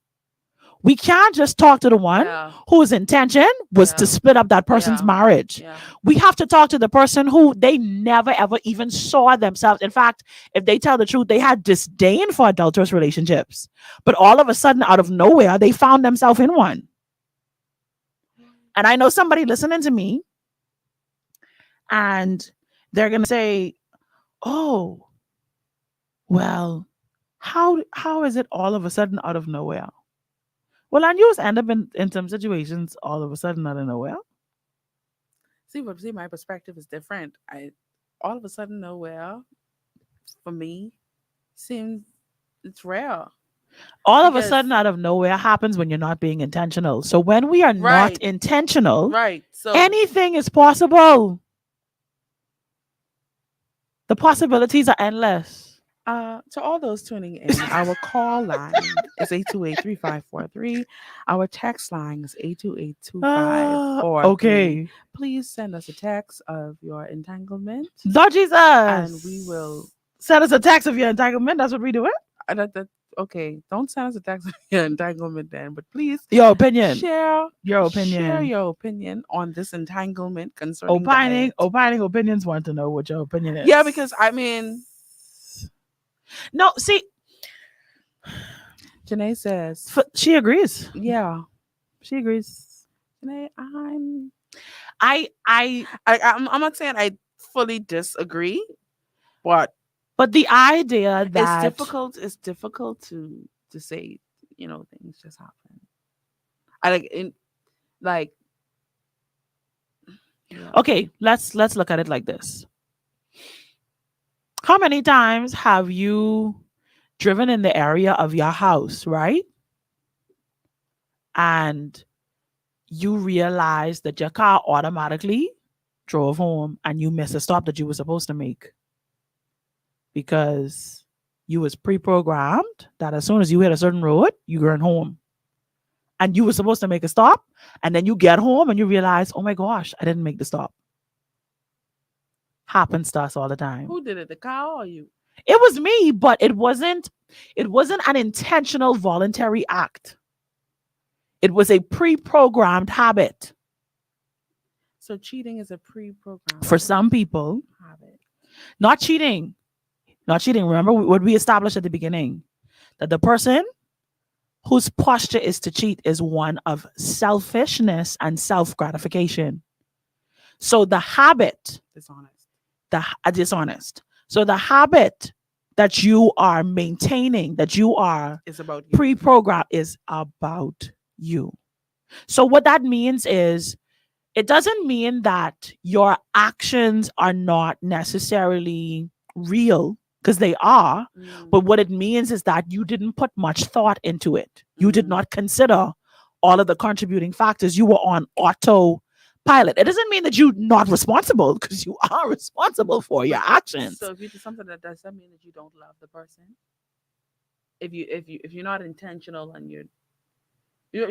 We can't just talk to the one Yeah. whose intention was Yeah. to split up that person's Yeah. marriage. Yeah. We have to talk to the person who they never ever even saw themselves. In fact, if they tell the truth, they had disdain for adulterous relationships. But all of a sudden, out of nowhere, they found themselves in one. And I know somebody listening to me, and they're gonna say, "Oh, well, how is it all of a sudden out of nowhere?" Well, and you just end up in some situations all of a sudden out of nowhere. See, my perspective is different. I all of a sudden nowhere for me seems it's rare. All of a Because- sudden out of nowhere happens when you're not being intentional. So when we are not Right. intentional, Right. So anything is possible. The possibilities are endless. to all those tuning in, our call line is 828-3543. Our text line is 828-2543. Okay. Please send us a text of your entanglement, Lord Jesus. and we will. send us a text of your entanglement. That's what we do it. Okay, don't send us a text of your entanglement then, but please Your opinion. share Your opinion. Share your opinion on this entanglement concerning diet. Opining opinions want to know what your opinion is. Yeah, because I mean, no, see, Janae says, she agrees. yeah, She agrees. Janae, I'm not saying I fully disagree, but but the idea that it's difficult to say, things just happen. I like yeah. okay, let's look at it like this. How many times have you driven in the area of your house, right? And you realize that your car automatically drove home and you missed a stop that you were supposed to make because you was pre-programmed that as soon as you hit a certain road, you going home. And you were supposed to make a stop, and then you get home and you realize, oh my gosh, I didn't make the stop. Happens to us all the time. Who did it? The cow or you? It was me, but it wasn't an intentional voluntary act. It was a pre-programmed habit. So cheating is a pre-programmed For some people, habit. not cheating. Remember what we established at the beginning, that the person whose posture is to cheat is one of selfishness and self-gratification. So the habit, Dishonest. dishonest. So the habit that you are maintaining, that you are It's about you. pre-programmed is about you. So what that means is it doesn't mean that your actions are not necessarily real because they are, but what it means is that you didn't put much thought into it. You did not consider all of the contributing factors. You were on autopilot. It doesn't mean that you're not responsible because you are responsible for your actions. So if you do something that does that mean that you don't love the person? If you're not intentional and you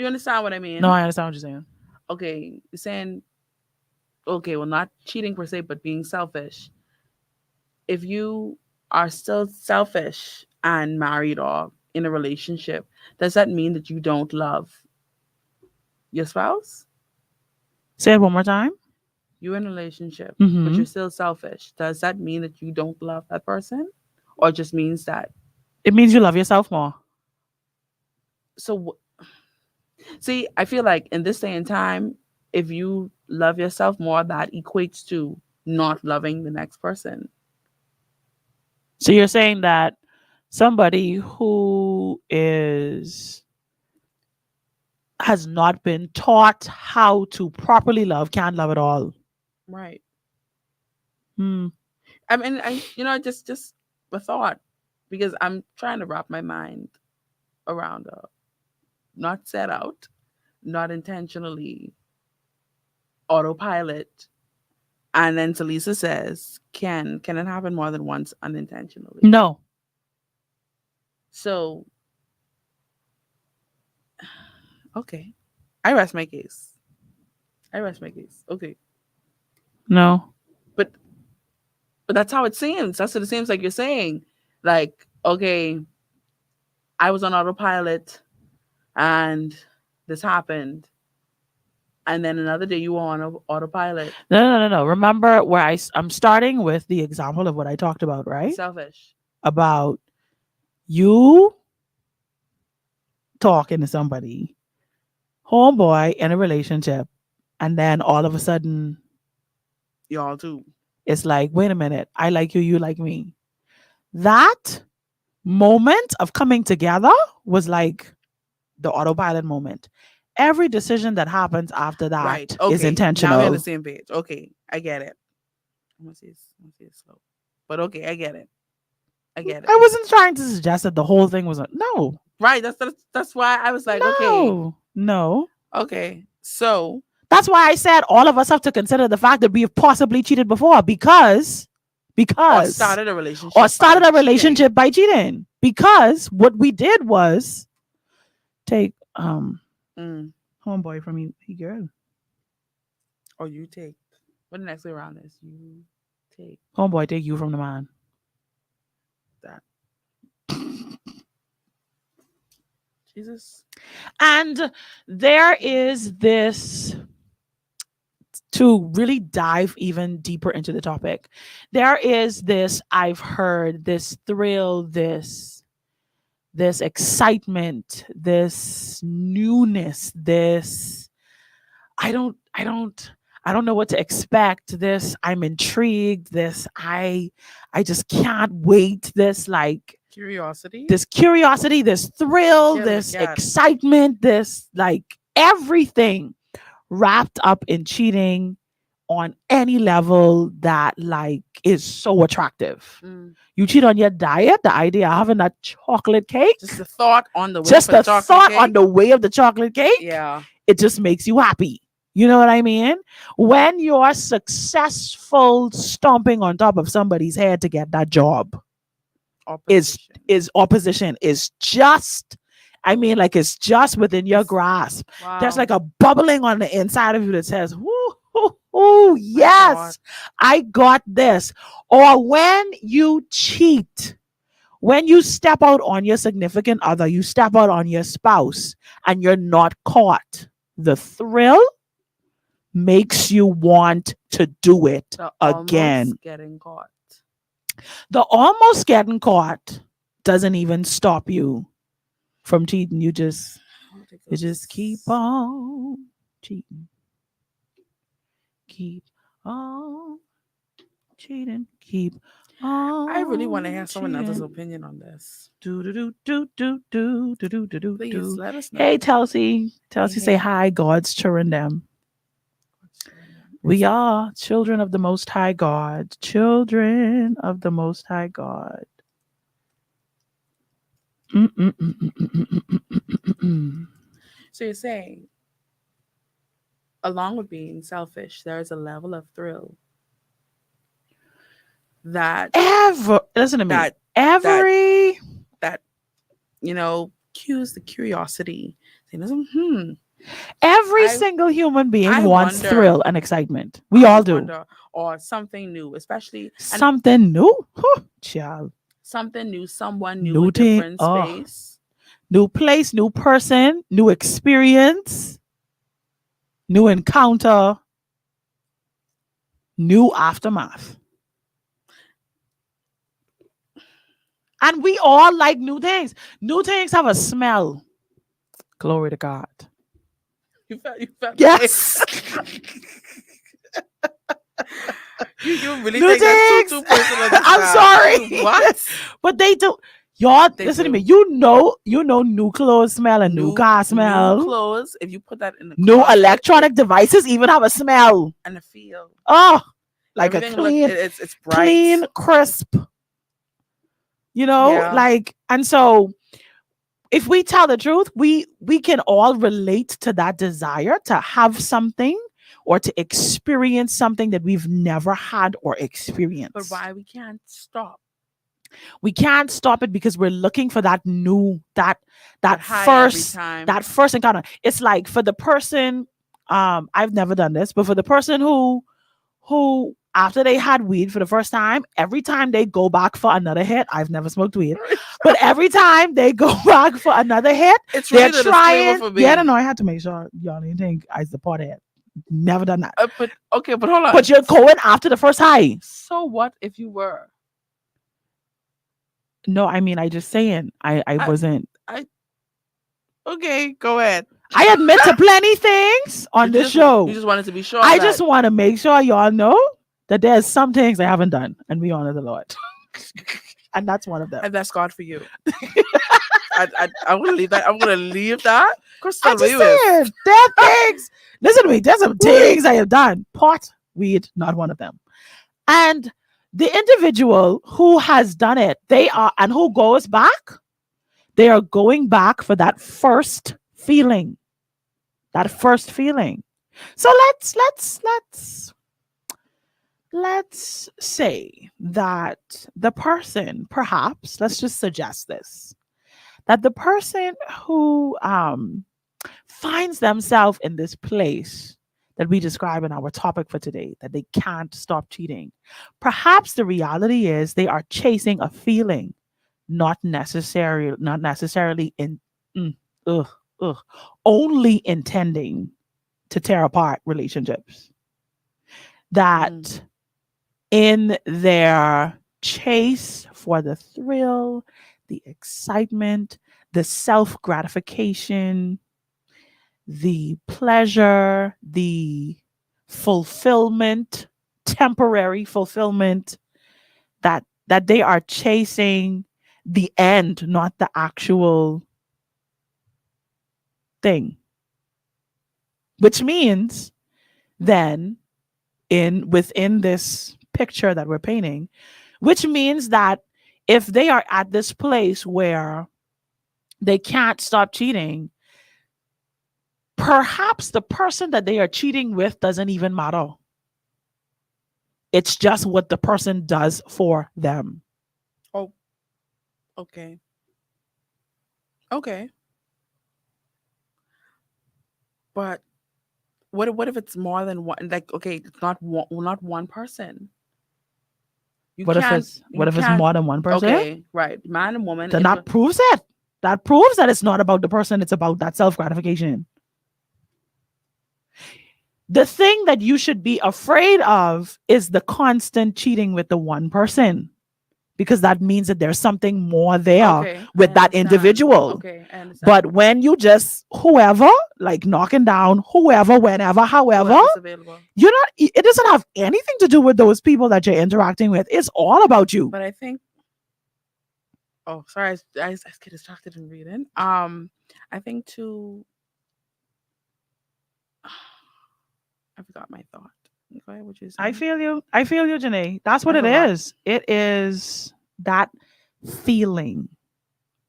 understand what I mean? No, I understand what you're saying. Okay, you're saying okay, well not cheating per se, but being selfish. If you are still selfish and married or in a relationship, does that mean that you don't love your spouse? Say it one more time. You're in a relationship, but Mm-hmm. you're still selfish. Does that mean that you don't love that person? Or just means that It means you love yourself more. so see, I feel like in this day and time, if you love yourself more, that equates to not loving the next person. So you're saying that somebody who is has not been taught how to properly love can't love at all. Right. Hmm. I mean, just a thought, because I'm trying to wrap my mind around not set out, not intentionally, autopilot. And then Talisa says, can it happen more than once unintentionally? No. So, okay. I rest my case. I rest my case. Okay. No. But that's how it seems. That's what it seems like you're saying. Like, okay, I was on autopilot and this happened. And then another day you were on autopilot. No. Remember where I'm starting with the example of what I talked about, right? Selfish. About you talking to somebody, homeboy in a relationship, and then all of a sudden Y'all too. it's like, wait a minute, I like you, you like me. That moment of coming together was like the autopilot moment. Every decision that happens after Right. that is Okay. Now we're on the intentional. same page. Okay. I get it. I'm gonna say it slow. But okay, I get it. I get it. I wasn't trying to suggest that the whole thing was no, Right. That's why I was like, okay, no. okay. So That's why I said all of us have to consider the fact that we've possibly cheated before because or because started a or relationship by started a cheating. relationship by cheating because what we did was take Mm. homeboy from you, he girl. Or you take. What the next way around is you take Homeboy take you from the man. that. Jesus. And there is this, to really dive even deeper into the topic, there is this, I've heard, this thrill, this excitement, this newness, this I don't know what to expect. This I'm intrigued. This I just can't wait. Curiosity. This curiosity, this thrill, Kill the this cat. excitement, this like everything wrapped up in cheating on any level that like is so attractive. Mm. You cheat on your diet, the idea of having that chocolate cake, Just the thought on the way just for the the chocolate thought on cake. the way of the chocolate cake, Yeah. it just makes you happy. You know what I mean? When you're successful stomping on top of somebody's head to get that job, is Opposition. opposition is just, I mean, like it's just within your It's- grasp. There's Wow. like a bubbling on the inside of you that says, whoo, hoo, hoo, My God. yes, I got this. Or when you cheat, when you step out on your significant other, you step out on your spouse and you're not caught, the thrill makes you want to do it The again. almost getting caught. The almost getting caught doesn't even stop you from cheating. You just keep on cheating. Keep on cheating. Keep on. I really want to hear someone else's cheating. opinion on this. Do do do do do do do do do do Please do. let us know. Hey, Telsey. Telsey, say hey. hi. God's children them. We are children of the Most High God. Children of the Most High God. Mm-mm-mm-mm-mm-mm-mm-mm-mm. So you're saying, along with being selfish, there is a level of thrill that Listen to me. that that Every that cues the curiosity. Saying, every I single human being I wants wonder, thrill and excitement. We all do. or something new, especially and Something new. Huh, child. something new, someone new, a New thing. different Oh, space. new place, new person, new experience, new encounter, new aftermath. And we all like new things. New things have a smell. Glory to God. You felt the way. Yes. You really New take that things. too personal this I'm time. sorry. What? But they do. Y'all, They listen to do. me. You know new clothes smell and new car New smell. clothes. If you put that in the New closet, electronic devices even have a smell. and the feel, Oh, like a everything look. It's bright. clean, crisp. Yeah. And so if we tell the truth, we can all relate to that desire to have something or to experience something that we've never had or experienced. But why we can't stop? We can't stop it because we're looking for that new that High every first time. that first encounter. It's like for the person, I've never done this, but for the person who after they had weed for the first time, every time they go back for another hit, I've never smoked weed, but every time they go back for another hit, It's they're really the trying. disclaimer for me. Yeah, no, I had to make sure y'all didn't think I support it. Never done that. But hold on. But you're going after the first high. So what if you were? No, I mean, I just saying, I wasn't. Okay, go ahead. I admit to plenty things on this show. You just wanted to be sure. I just want to make sure y'all know that there's some things I haven't done, and we honor the Lord, and that's one of them. and that's God for you. I'm gonna leave that. I'm gonna leave that. Crystal I'm just Lewis. saying, there are things. Listen to me. There's some things I have done. Pot, weed, not one of them. And the individual who has done it, they are, and who goes back, they are going back for that first feeling. That first feeling. So let's say that the person, perhaps, let's just suggest this, that the person who finds themselves in this place that we describe in our topic for today, that they can't stop cheating, perhaps the reality is they are chasing a feeling, not necessarily in ugh, ugh, only intending to tear apart relationships. That in their chase for the thrill, the excitement, the self gratification, the pleasure, the fulfillment, temporary fulfillment, that they are chasing the end, not the actual thing. Which means then within this picture that we're painting, which means that if they are at this place where they can't stop cheating, perhaps the person that they are cheating with doesn't even matter. It's just what the person does for them. Oh, okay. Okay. But what if it's more than one? Like, okay, it's not one person. What if it's more than one person? Okay, right, man and woman. Then that proves it. That proves that it's not about the person, it's about that self gratification. The thing that you should be afraid of is the constant cheating with the one person. because that means that there's something more there Okay, I with that understand. individual. Okay, I understand. But when you just whoever, like knocking down whoever, whenever, however, Whoever's available. you're not, it doesn't have anything to do with those people that you're interacting with. It's all about you. But I think, oh, sorry, I get distracted in reading. I think too, I forgot my thought. Go ahead, what you I saying? feel you. I feel you, Janae. That's what I it forgot. is. It is that feeling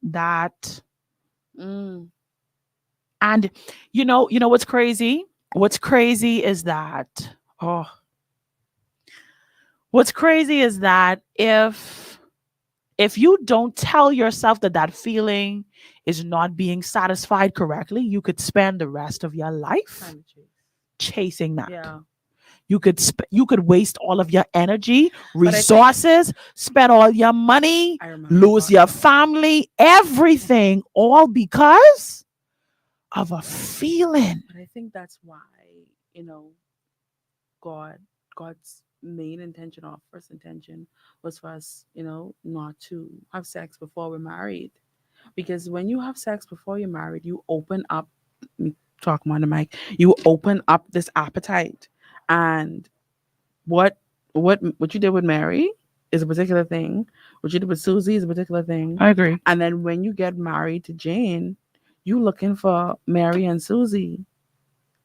that, Mm, and you know what's crazy? What's crazy is that, oh, what's crazy is that if you don't tell yourself that that feeling is not being satisfied correctly, you could spend the rest of your life trying to choose. chasing that. Yeah, You could waste all of your energy, but I think resources, spend all your money, I remember my lose thought your now. family, everything, all because of a feeling. But I think that's why, you know, God, God's main intention or first intention was for us, not to have sex before we're married. Because when you have sex before you're married, you open up, me talk more on the mic, you open up this appetite. And what what you did with Mary is a particular thing. What you did with Susie is a particular thing. I agree. And then when you get married to Jane, you looking for Mary and Susie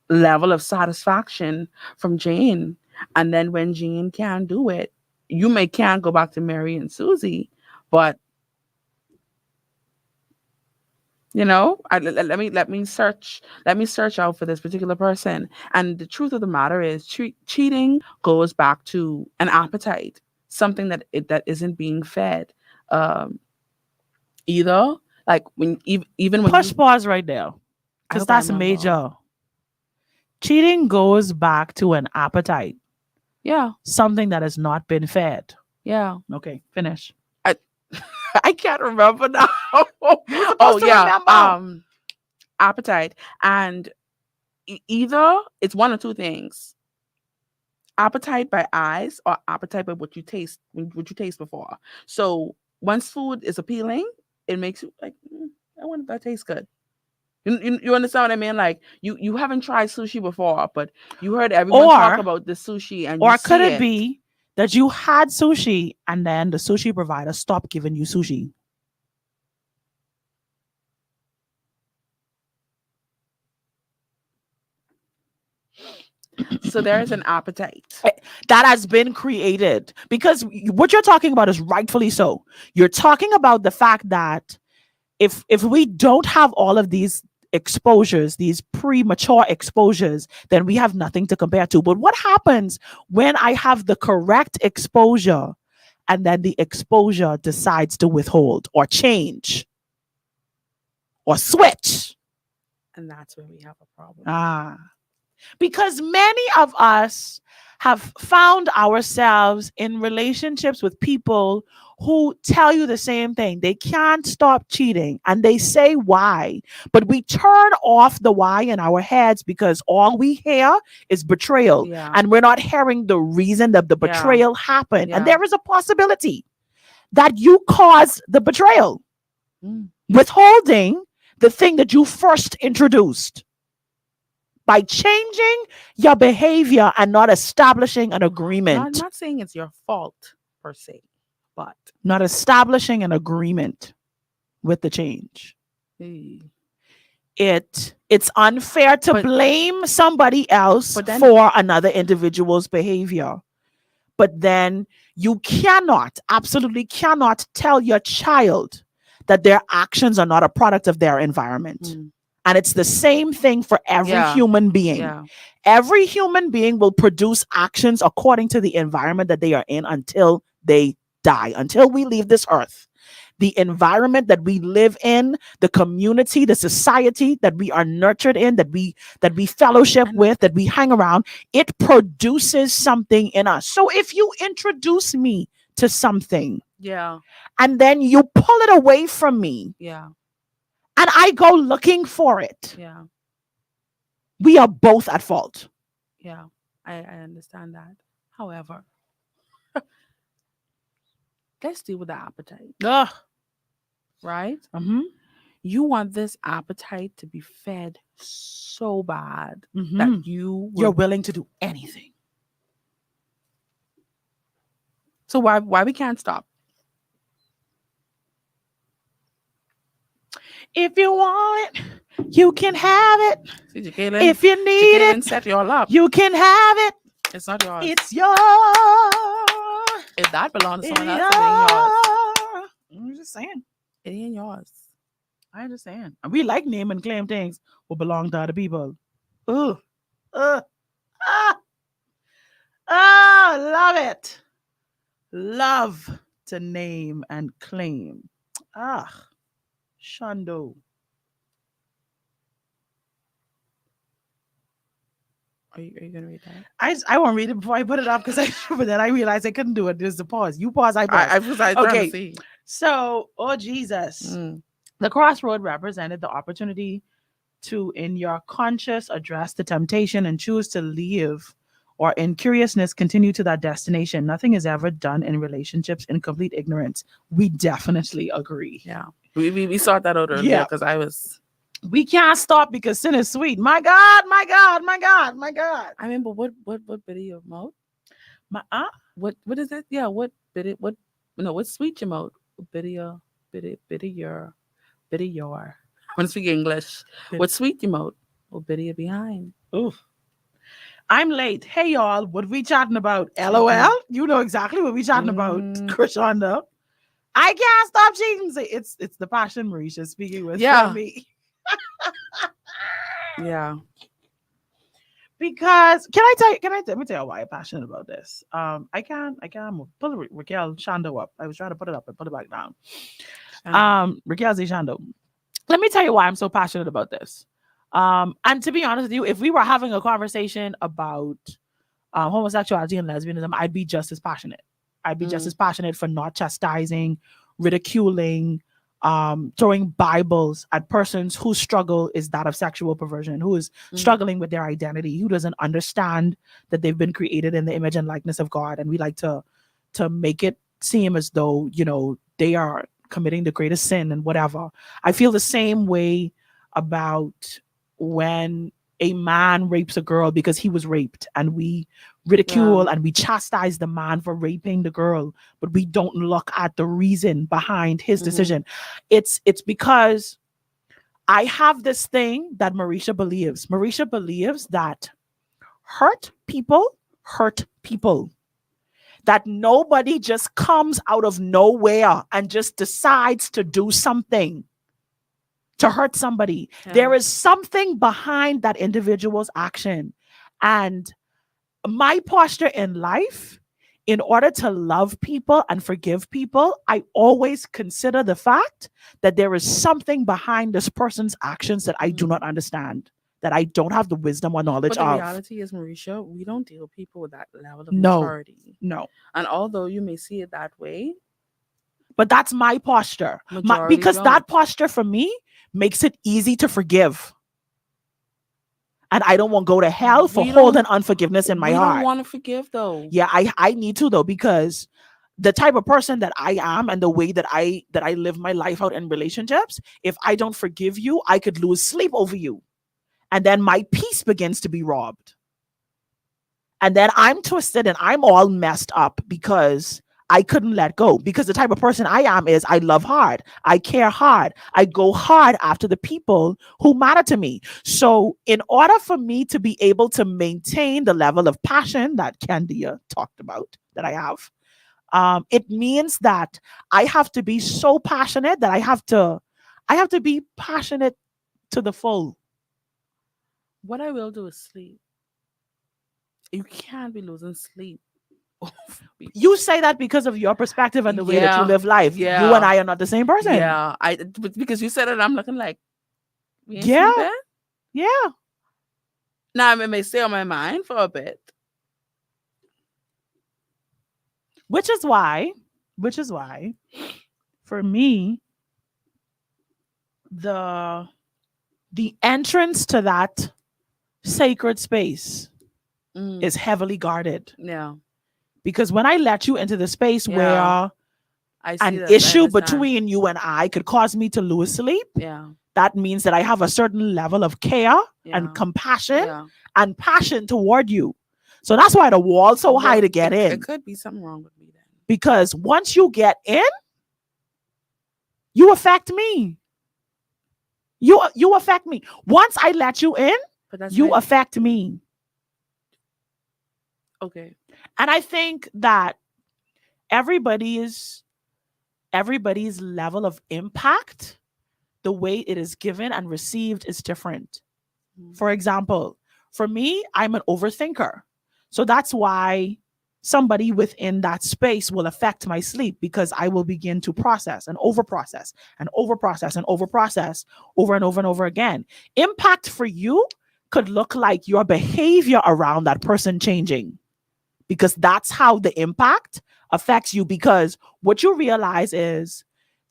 level of satisfaction from Jane. And then when Jane can't do it, you may can't go back to Mary and Susie, but let me search out for this particular person. And the truth of the matter is, cheating goes back to an appetite, something that isn't being fed. Um, either like when even when Push you, pause right there. I Because hope I that's remember. major. Cheating goes back to an appetite, Yeah, something that has not been fed. yeah. Okay, finish. I I can't remember now. You're Oh supposed to yeah, remember. appetite. And either it's one or two things: appetite by eyes or appetite by what you taste, what you taste before. So once food is appealing, it makes you like, I wonder if that tastes good. You understand what I mean? Like you haven't tried sushi before, but you heard everyone talk Or about the sushi and you or could see it it. be that you had sushi and then the sushi provider stopped giving you sushi? So there is an appetite. Eh, that has been created because what you're talking about is rightfully so. You're talking about the fact that if we don't have all of these exposures, these premature exposures, then we have nothing to compare to. But what happens when I have the correct exposure and then the exposure decides to withhold or change or switch? And that's where we have a problem. Ah, because many of us have found ourselves in relationships with people who tell you the same thing. They can't stop cheating and they say why, but we turn off the why in our heads because all we hear is betrayal Yeah, and we're not hearing the reason that the yeah, betrayal happened. And yeah. there is a possibility that you caused the betrayal, Mm. withholding the thing that you first introduced by changing your behavior and not establishing an Not agreement. not saying it's your fault per se, but Not establishing an agreement with the change. eh, It's unfair to but blame somebody else but then for another individual's behavior. But then you cannot, absolutely cannot tell your child that their actions are not a product of their environment. mm, And it's the same thing for every yeah, human being. yeah, Every human being will produce actions according to the environment that they are in until they die, until we leave this earth. The environment that we live in, the community, the society that we are nurtured in, that we fellowship and with, that we hang around, it produces something in us. So if you introduce me to something yeah, and then you pull it away from me yeah, and I go looking for it, yeah, we are both at fault. yeah. I understand that. However, let's deal with the appetite, Ugh. right? Mm-hmm. You want this appetite to be fed so bad that Mm-hmm. you You're will. willing to do anything. So why we can't stop? If you want it, you can have it. See, Jacqueline, If you need Jacqueline it, set you all up. you can have it. It's not yours. It's yours. If that belongs to It's someone else, it ain't yours. yours. I'm just saying. It ain't yours. I understand. And we like name and claim things will belong to other people. Ooh. Ah. Ah, love it. Love to name and claim. Ah, Shondo. Are you gonna read that? I won't read it before I put it up because but then I realized I couldn't do it. There's the pause. You pause, I pause. I was trying to Okay. see. So, oh Jesus. Mm. The crossroad represented the opportunity to, in your conscious, address the temptation and choose to leave, or in curiousness, continue to that destination. Nothing is ever done in relationships in complete ignorance. We definitely agree. Yeah, we sorted that out earlier Yeah. because I was. We can't stop because sin is sweet. My God, my God, my God, my God. I mean, but what bit of your mouth? My What is that? Yeah, what bit it? What no? What's sweet your mouth? What bit of your bit of your bit of your. I want to speak English. Bit- What's sweet your mouth? What bit of you behind? Oof. I'm late. Hey y'all, what we chatting about? LOL. You know exactly what we chatting about, Mm. Krishanda. I can't stop cheating. It's the passion Mericha speaking with Yeah. for me. Yeah. Because let me tell you why I'm passionate about this. I can pull Raquel Shando up. I was trying to put it up and put it back down. Raquel Z Shando. Let me tell you why I'm so passionate about this. And to be honest with you, if we were having a conversation about homosexuality and lesbianism, I'd be just as passionate. I'd be just as passionate for not chastising, ridiculing, throwing Bibles at persons whose struggle is that of sexual perversion, who is struggling with their identity, who doesn't understand that they've been created in the image and likeness of God. And we like to make it seem as though, they are committing the greatest sin and whatever. I feel the same way about when a man rapes a girl because he was raped, and we ridicule and we chastise the man for raping the girl, but we don't look at the reason behind his decision. It's because I have this thing that Mericha believes. Mericha believes that hurt people. That nobody just comes out of nowhere and just decides to do something to hurt somebody. Yeah. There is something behind that individual's action. And my posture in life, in order to love people and forgive people, I always consider the fact that there is something behind this person's actions that I do not understand, that I don't have the wisdom or knowledge But the of. reality is, Mericha, we don't deal with people with that level of No. maturity. No. And although you may see it that way, but that's my posture. Majority Because don't. that posture for me makes it easy to forgive. And I don't want to go to hell for holding unforgiveness in my heart. We don't want to forgive, though. Yeah, I need to, though, because the type of person that I am and the way that I live my life out in relationships, if I don't forgive you, I could lose sleep over you. And then my peace begins to be robbed. And then I'm twisted and I'm all messed up because I couldn't let go. Because the type of person I am is I love hard. I care hard. I go hard after the people who matter to me. So in order for me to be able to maintain the level of passion that Candia talked about that I have, it means that I have to be so passionate that I have to be passionate to the full. What I will do is sleep. You can't be losing sleep. You say that because of your perspective and the way that you Yeah, live life. yeah. You and I are not the same person. Yeah, but because you said it, I'm looking like, we ain't Yeah. sleeping? Yeah. Now, it may stay on my mind for a bit. Which is why, for me, the entrance to that sacred space is heavily guarded. Yeah. Because when I let you into the space where I see An this. I issue understand. between you and I could cause me to lose sleep, Yeah. that means that I have a certain level of care Yeah. and compassion Yeah. and passion toward you. So that's why the wall's so high to get It in. could be something wrong with me then. Because once you get in, you affect me. You affect me. Once I let you in, But that's you my affect me. okay. And I think that everybody's level of impact, the way it is given and received is different. Mhm. For example, for me, I'm an overthinker. So that's why somebody within that space will affect my sleep, because I will begin to process and overprocess and overprocess and overprocess over and over and over again. Impact for you could look like your behavior around that person changing, because that's how the impact affects you. Because what you realize is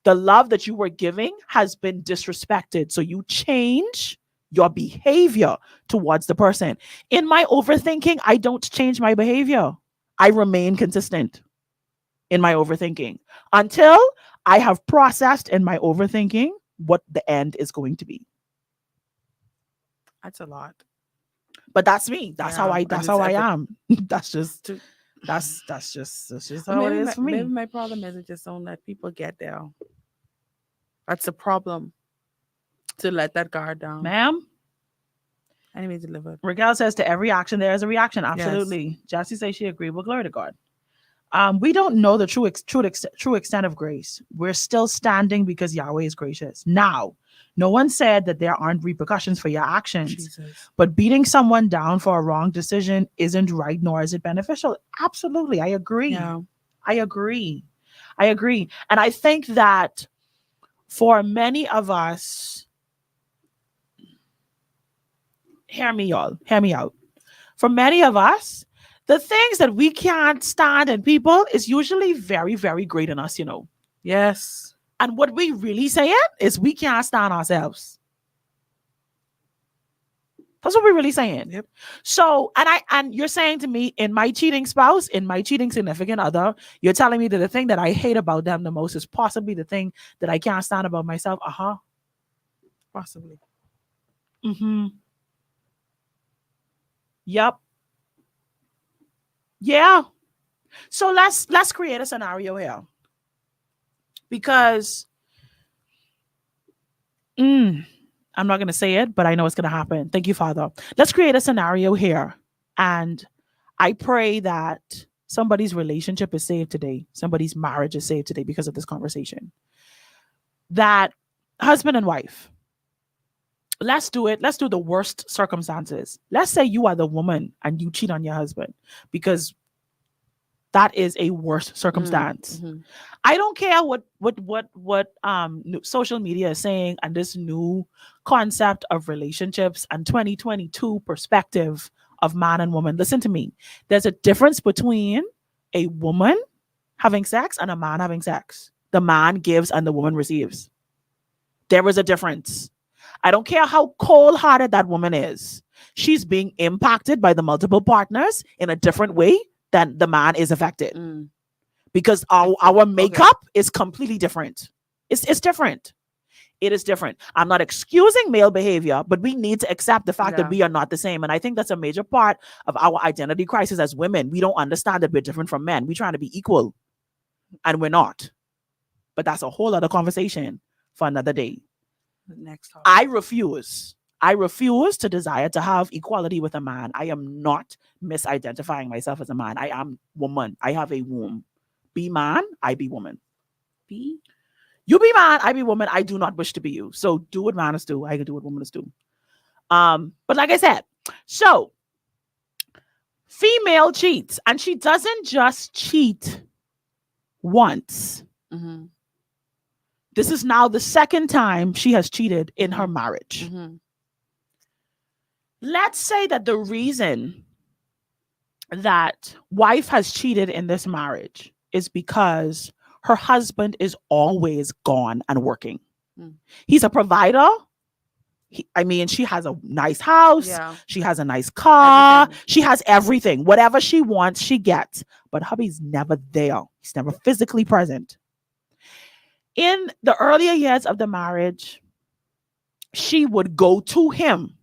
the love that you were giving has been disrespected. So you change your behavior towards the person. In my overthinking, I don't change my behavior. I remain consistent in my overthinking until I have processed in my overthinking what the end is going to be. That's a lot. But that's me. That's how Yeah, I and that's it's how I ever am. that's just to that's just But how it is for maybe me. my problem is I just don't let people get there. That's the problem. To let that guard down. Ma'am, Enemy delivered. Raquel says to every action there is a reaction. Yes. Absolutely. Jessie says she agreed. Well, glory to God. We don't know the true extent of grace. We're still standing because Yahweh is gracious. Now, no one said that there aren't repercussions for your actions, Jesus. but beating someone down for a wrong decision isn't right, nor is it beneficial. Absolutely, I agree. Yeah. I agree. I agree. And I think that for many of us, hear me, y'all, hear me out. For many of us, the things that we can't stand in people is usually very, very great in us, you know. Yes. And what we really saying is we can't stand ourselves. That's what we're really saying. Yep. So, and you're saying to me, in my cheating spouse, in my cheating significant other, you're telling me that the thing that I hate about them the most is possibly the thing that I can't stand about myself. Possibly. Mm-hmm. Yep. Yeah. So let's create a scenario here. Because I'm not going to say it, but I know it's going to happen. Thank you, Father. Let's create a scenario here. And I pray that somebody's relationship is saved today. Somebody's marriage is saved today because of this conversation. That husband and wife, let's do it. Let's do the worst circumstances. Let's say you are the woman and you cheat on your husband, because that is a worse circumstance. Mm-hmm. I don't care what social media is saying and this new concept of relationships and 2022 perspective of man and woman. Listen to me. There's a difference between a woman having sex and a man having sex. The man gives and the woman receives. There is a difference. I don't care how cold-hearted that woman is. She's being impacted by the multiple partners in a different way than the man is affected. Because our makeup is completely different. It's different. It is different. I'm not excusing male behavior, but we need to accept the fact that we are not the same. And I think that's a major part of our identity crisis as women. We don't understand that we're different from men. We're trying to be equal, and we're not. But that's a whole other conversation for another day. Next topic. I refuse. I refuse to desire to have equality with a man. I am not misidentifying myself as a man. I am woman. I have a womb. Be man, I be woman. B. You be man, I be woman. I do not wish to be you. So do what man is do. I can do what woman is do. But like I said, so female cheats, and she doesn't just cheat once. Mm-hmm. This is now the second time she has cheated in her marriage. Mm-hmm. Let's say that the reason that wife has cheated in this marriage is because her husband is always gone and working. He's a provider. She has a nice house. Yeah. She has a nice car. Everything. She has everything. Whatever she wants, she gets. But hubby's never there. He's never physically present. In the earlier years of the marriage, she would go to him.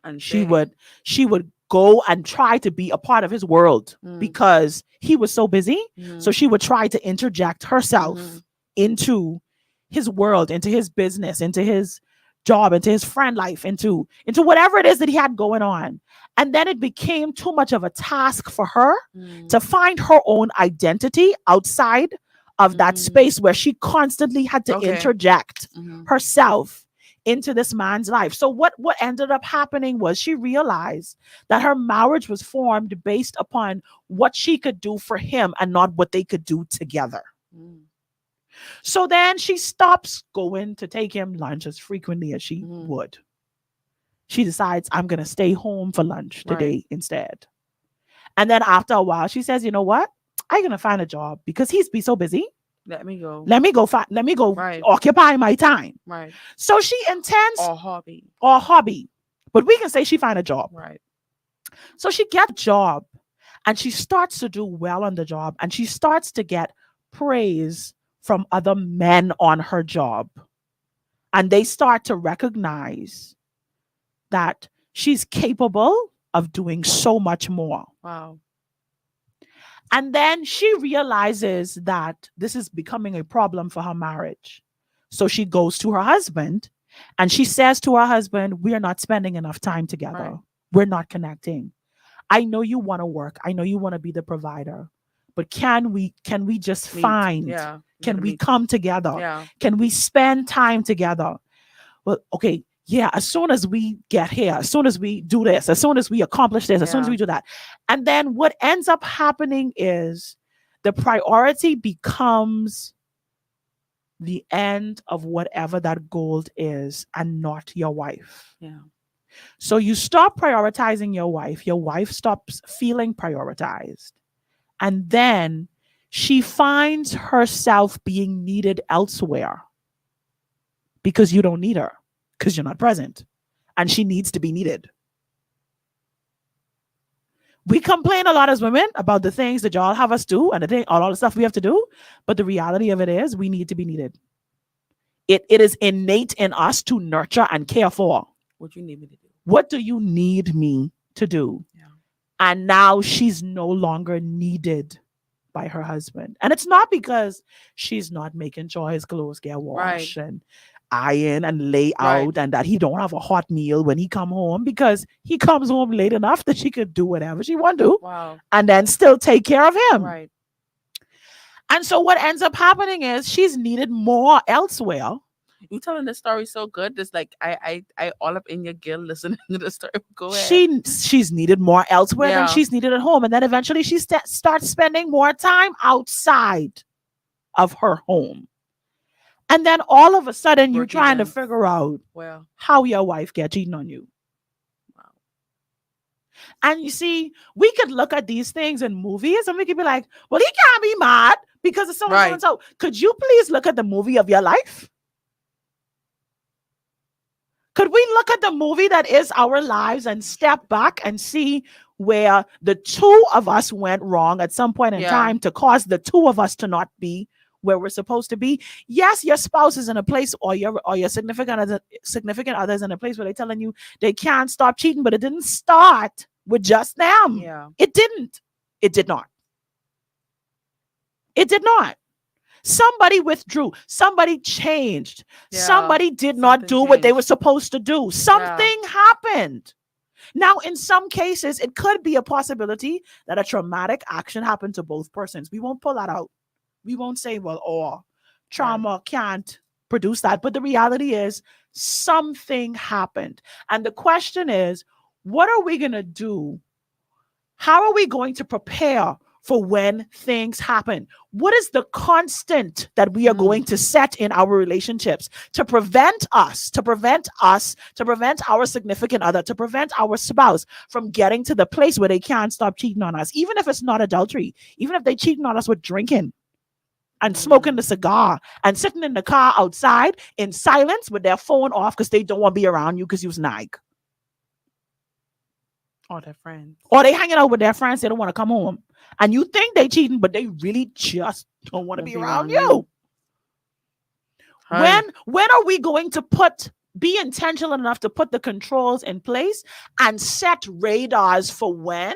And She say, would she would go and try to be a part of his world Mm. because he was so busy. So Mhm. she would try to interject herself Mhm. into his world, into his business, into his job, into his friend life, into whatever it is that he had going on. And then it became too much of a task for her Mm. to find her own identity outside of that Mm. space where she constantly had to Okay. interject Mhm. herself into this man's life. So what ended up happening was she realized that her marriage was formed based upon what she could do for him and not what they could do together. Mm. So then she stops going to take him lunch as frequently as she Mhm. would. She decides, I'm going to stay home for lunch Right. today instead. And then after a while, she says, you know what? I'm going to find a job because he's be so busy. Let me go. Let me go Right. occupy my time. Right. So she intends Or hobby. or hobby, but we can say she find a job. Right. So she gets a job and she starts to do well on the job and she starts to get praise from other men on her job. And they start to recognize that she's capable of doing so much more. Wow. And then she realizes that this is becoming a problem for her marriage. So she goes to her husband and she says to her husband, we are not spending enough time together. Right. We're not connecting. I know you want to work. I know you want to be the provider. But can we just Meet. find? Yeah. Can Gotta we meet. come together? Yeah. Can we spend time together? Well, okay, yeah, as soon as we get here, as soon as we do this, as soon as we accomplish this, as soon as Yeah. we do that. And then what ends up happening is the priority becomes the end of whatever that goal is and not your wife. Yeah. So you stop prioritizing your wife stops feeling prioritized. And then she finds herself being needed elsewhere because you don't need her, because you're not present. And she needs to be needed. We complain a lot as women about the things that y'all have us do and all the stuff we have to do. But the reality of it is we need to be needed. It is innate in us to nurture and care for. What you need me to do? What do you need me to do? Yeah. And now she's no longer needed by her husband. And it's not because she's not making sure his clothes get washed and iron and lay out and that he don't have a hot meal when he come home, because he comes home late enough that she could do whatever she want to Wow. and then still take care of him. Right. And so what ends up happening is she's needed more elsewhere. You telling the story so good. It's like I all up in your gill listening to the story. Go ahead. She's needed more elsewhere than Yeah. she's needed at home. And then eventually she starts spending more time outside of her home. And then all of a sudden you're Work trying to events. figure out Well. how your wife get cheating on you. Wow. And you see, we could look at these things in movies and we could be like, well, he can't be mad because of so and so and so. Could you please look at the movie of your life? Could we look at the movie that is our lives and step back and see where the two of us went wrong at some point in time to cause the two of us to not be where we're supposed to be? Yes, your spouse is in a place, or your significant others in a place where they're telling you they can't stop cheating, but it didn't start with just them. Yeah. It didn't. It did not. It did not. Somebody withdrew. Somebody changed. Yeah. Somebody did not Something do what they changed. were supposed to do. Something happened. Now, in some cases, it could be a possibility that a traumatic action happened to both persons. We won't pull that out. We won't say, well, trauma can't produce that. But the reality is something happened. And the question is, what are we going to do? How are we going to prepare for when things happen? What is the constant that we are going to set in our relationships to prevent our significant other, to prevent our spouse from getting to the place where they can't stop cheating on us, even if it's not adultery, even if they cheating on us with drinking and smoking the cigar and sitting in the car outside in silence with their phone off because they don't want to be around you because you was nag. Or their friends. Or they hanging out with their friends, they don't want to come home. And you think they cheating, but they really just don't want to be around you. Hey. When are we going to be intentional enough to put the controls in place and set radars for when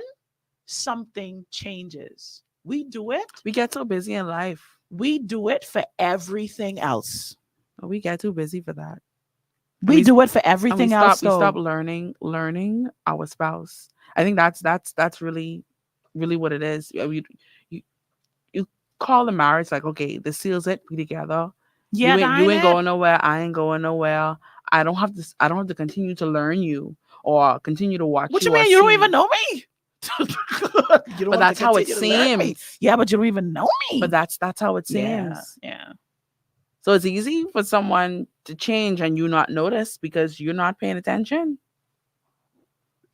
something changes? We do it. We get so busy in life. We do it for everything else. We get too busy for that. We do it for And we everything else. stop Though. learning our spouse. I think that's really what it is. You you call the marriage like, okay, this seals it. We together. Yeah, You ain't going nowhere. I ain't going nowhere. I don't have to continue to learn you or continue to watch What you you or mean? You don't see. even know me. You don't But have to that's how it continue to learn me. seems. Yeah, but you don't even know me. But that's how it yeah, seems. yeah. So it's easy for someone to change and you not notice because you're not paying attention.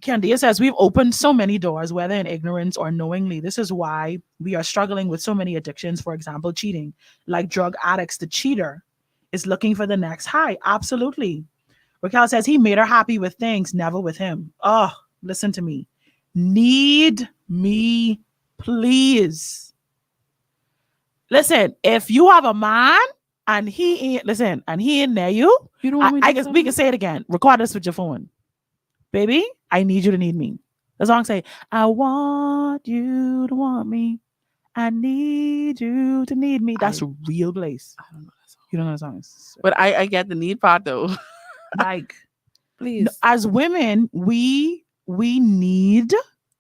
Candia says we've opened so many doors, whether in ignorance or knowingly. This is why we are struggling with so many addictions. For example, cheating. Like drug addicts, the cheater is looking for the next high. Absolutely. Raquel says he made her happy with things, never with him. Oh, listen to me. Need me, please. Listen, if you have a man and he ain't near you, You don't want me to I do guess we something? can say it again. Record this with your phone. Baby, I need you to need me. The song say, I want you to want me. I need you to need me. That's a real place. I don't know that song. You don't know the song. But I get the need part though. Like, Please. as women, we need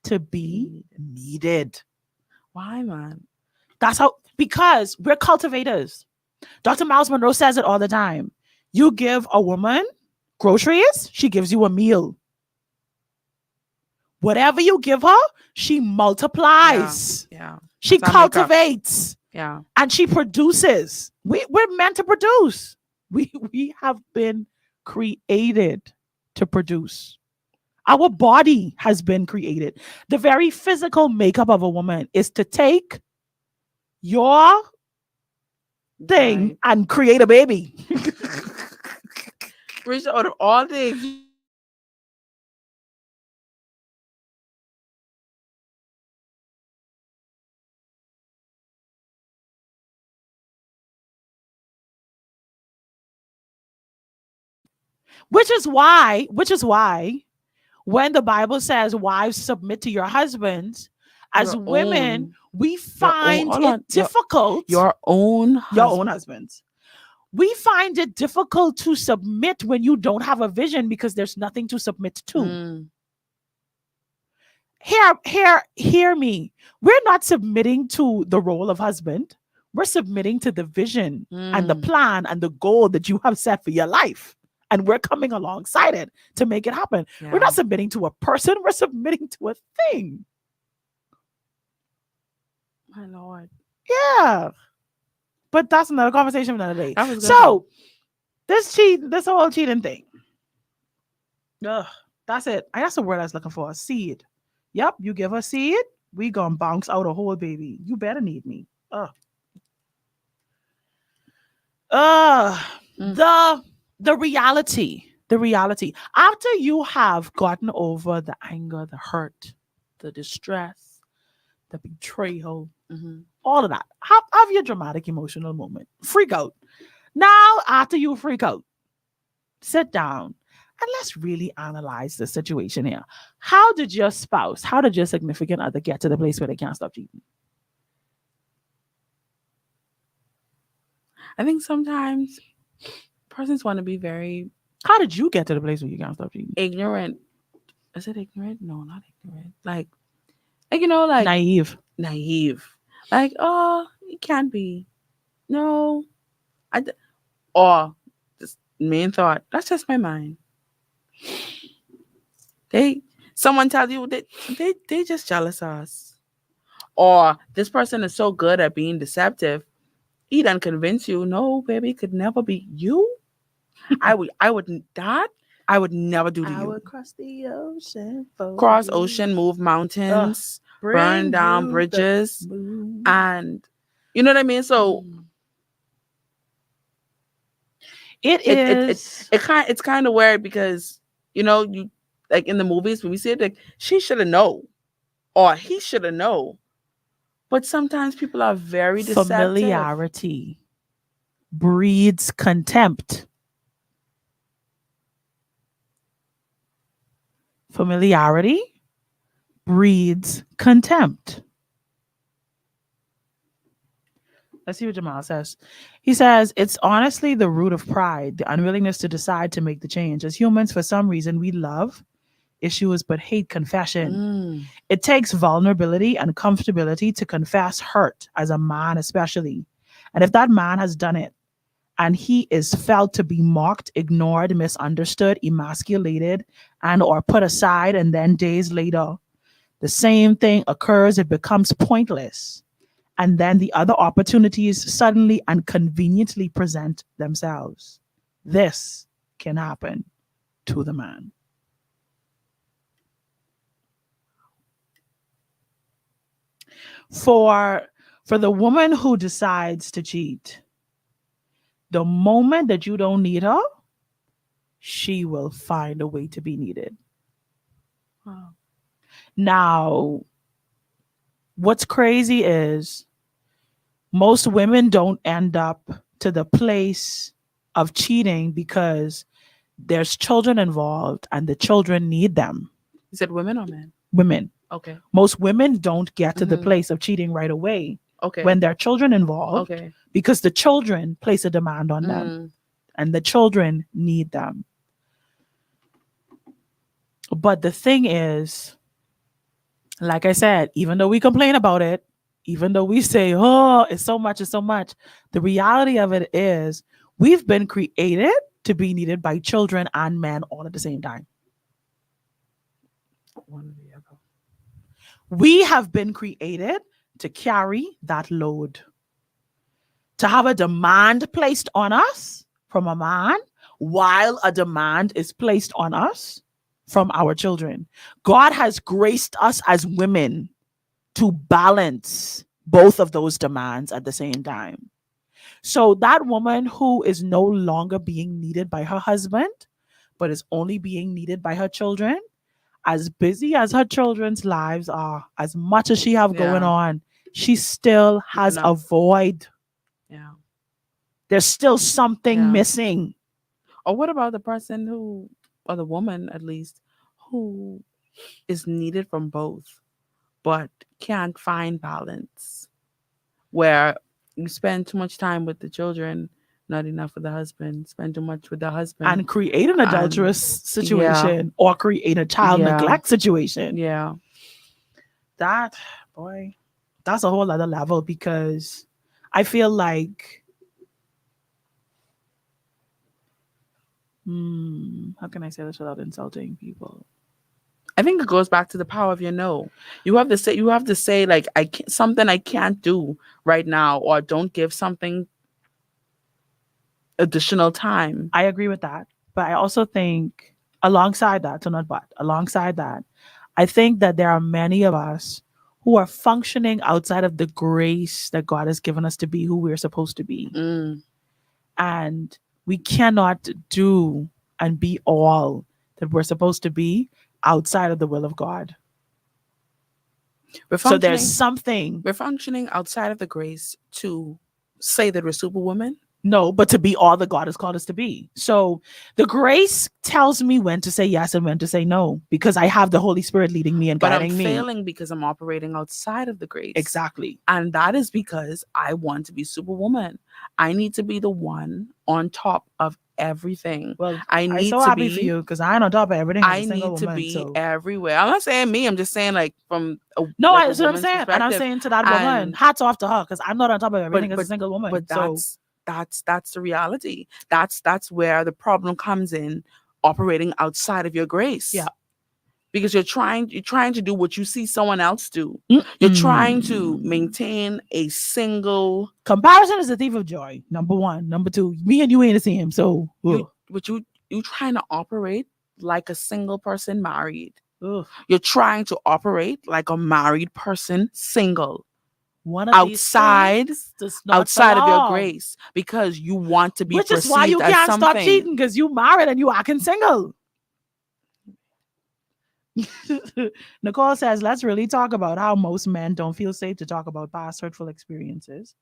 to be needed. Why, man? That's how, because we're cultivators. Dr. Miles Monroe says it all the time. You give a woman groceries, she gives you a meal. Whatever you give her, she multiplies. Yeah. She That's our makeup. cultivates. Yeah. And she produces. We're meant to produce. We have been created to produce. Our body has been created. The very physical makeup of a woman is to take your thing Right. and create a baby. Rich, out of all things, you which is why when the Bible says wives submit to your husbands, as Your women, own. we find hold on. it difficult. your own Your husband. own husbands. We find it difficult to submit when you don't have a vision because there's nothing to submit to. Mm. Hear me. We're not submitting to the role of husband. We're submitting to the vision and the plan and the goal that you have set for your life. And we're coming alongside it to make it happen. Yeah. We're not submitting to a person, we're submitting to a thing. My Lord. Yeah. But that's another conversation for another day. That was good, So this whole cheating thing. Ugh, that's it. That's the word I was looking for. Seed. Yep, you give her seed, we gonna bounce out a whole baby. You better need me. Ugh. The reality. The reality. After you have gotten over the anger, the hurt, the distress, the betrayal, all of that, have your dramatic emotional moment. Freak out. Now, after you freak out, sit down and let's really analyze the situation here. How did your significant other get to the place where they can't stop cheating? I think sometimes persons want to be very How did you get to the place where you can't stop cheating? ignorant. Is it ignorant? No, not ignorant. Like you know, like Naive. Like, oh, it can't be. No, or just main thought. That's just my mind. Someone tells you that they just jealous of us, or this person is so good at being deceptive. He done convince you. No, baby, it could never be you. I would that. I would never do to you. I would cross the ocean for Cross you. ocean, move mountains, Bring burn down you bridges, the moon. and you know what I mean. So it's kind of weird because you know you like in the movies when we see it like she should have known or he should have known, but sometimes people are very deceptive. Familiarity breeds contempt. Familiarity breeds contempt. Let's see what Jamal says. He says, it's honestly the root of pride, the unwillingness to decide to make the change. As humans, for some reason, we love issues but hate confession. Mm. It takes vulnerability and comfortability to confess hurt, as a man, especially. And if that man has done it and he is felt to be mocked, ignored, misunderstood, emasculated, and or put aside, and then days later, the same thing occurs, it becomes pointless. And then the other opportunities suddenly and conveniently present themselves. This can happen to the man. For the woman who decides to cheat, the moment that you don't need her, she will find a way to be needed. Wow. Now, what's crazy is most women don't end up to the place of cheating because there's children involved and the children need them. Is it women or men? Women. Okay. Most women don't get to the Mhm. place of cheating right away Okay. when there are children involved Okay. because the children place a demand on them Mm. and the children need them. But the thing is, like I said, even though we complain about it, even though we say, oh, it's so much, the reality of it is we've been created to be needed by children and men all at the same time. One or the other. We have been created to carry that load, to have a demand placed on us from a man while a demand is placed on us from our children. God has graced us as women to balance both of those demands at the same time. So that woman who is no longer being needed by her husband, but is only being needed by her children, as busy as her children's lives are, as much as she have going Yeah. on, she still has Enough. a void. Yeah. There's still something Yeah. missing. Or what about the person who, or the woman at least, who is needed from both, but can't find balance? Where you spend too much time with the children, not enough with the husband, spend too much with the husband. And create an adulterous Yeah. situation or create a child Yeah. neglect situation. Yeah. That, boy, that's a whole other level because I feel like, how can I say this without insulting people? I think it goes back to the power of your no. You have to say like I can't, something I can't do right now, or don't give something additional time. I agree with that. But I also think alongside that, so not but, alongside that, I think that there are many of us who are functioning outside of the grace that God has given us to be who we're supposed to be. Mm. And we cannot do and be all that we're supposed to be outside of the will of God. So there's something. We're functioning outside of the grace to say that we're superwoman. No, but to be all that God has called us to be. So the grace tells me when to say yes and when to say no because I have the Holy Spirit leading me and But guiding I'm me. failing because I'm operating outside of the grace. Exactly. And that is because I want to be superwoman. I need to be the one on top of everything. Well, I I'm need so to happy be for you because I ain't on top of everything. As I a single need to woman, be so. everywhere. I'm not saying me. I'm just saying like from a, No, like a that's what I'm woman's saying. And I'm perspective. saying to that woman, And- hats off to her because I'm not on top of everything as a but single woman. but so that's the reality. That's where the problem comes in, operating outside of your grace. Yeah. Because you're trying to do what you see someone else do. You're trying to maintain a single comparison is a thief of joy. Number one. Number two, me and you ain't the same. So you trying to operate like a single person married. ugh. You're trying to operate like a married person single. One of Outside these does not outside of your belong. grace because you want to be Which perceived is why you as can't something. stop cheating because you married and you acting single. Nicole says, let's really talk about how most men don't feel safe to talk about past hurtful experiences.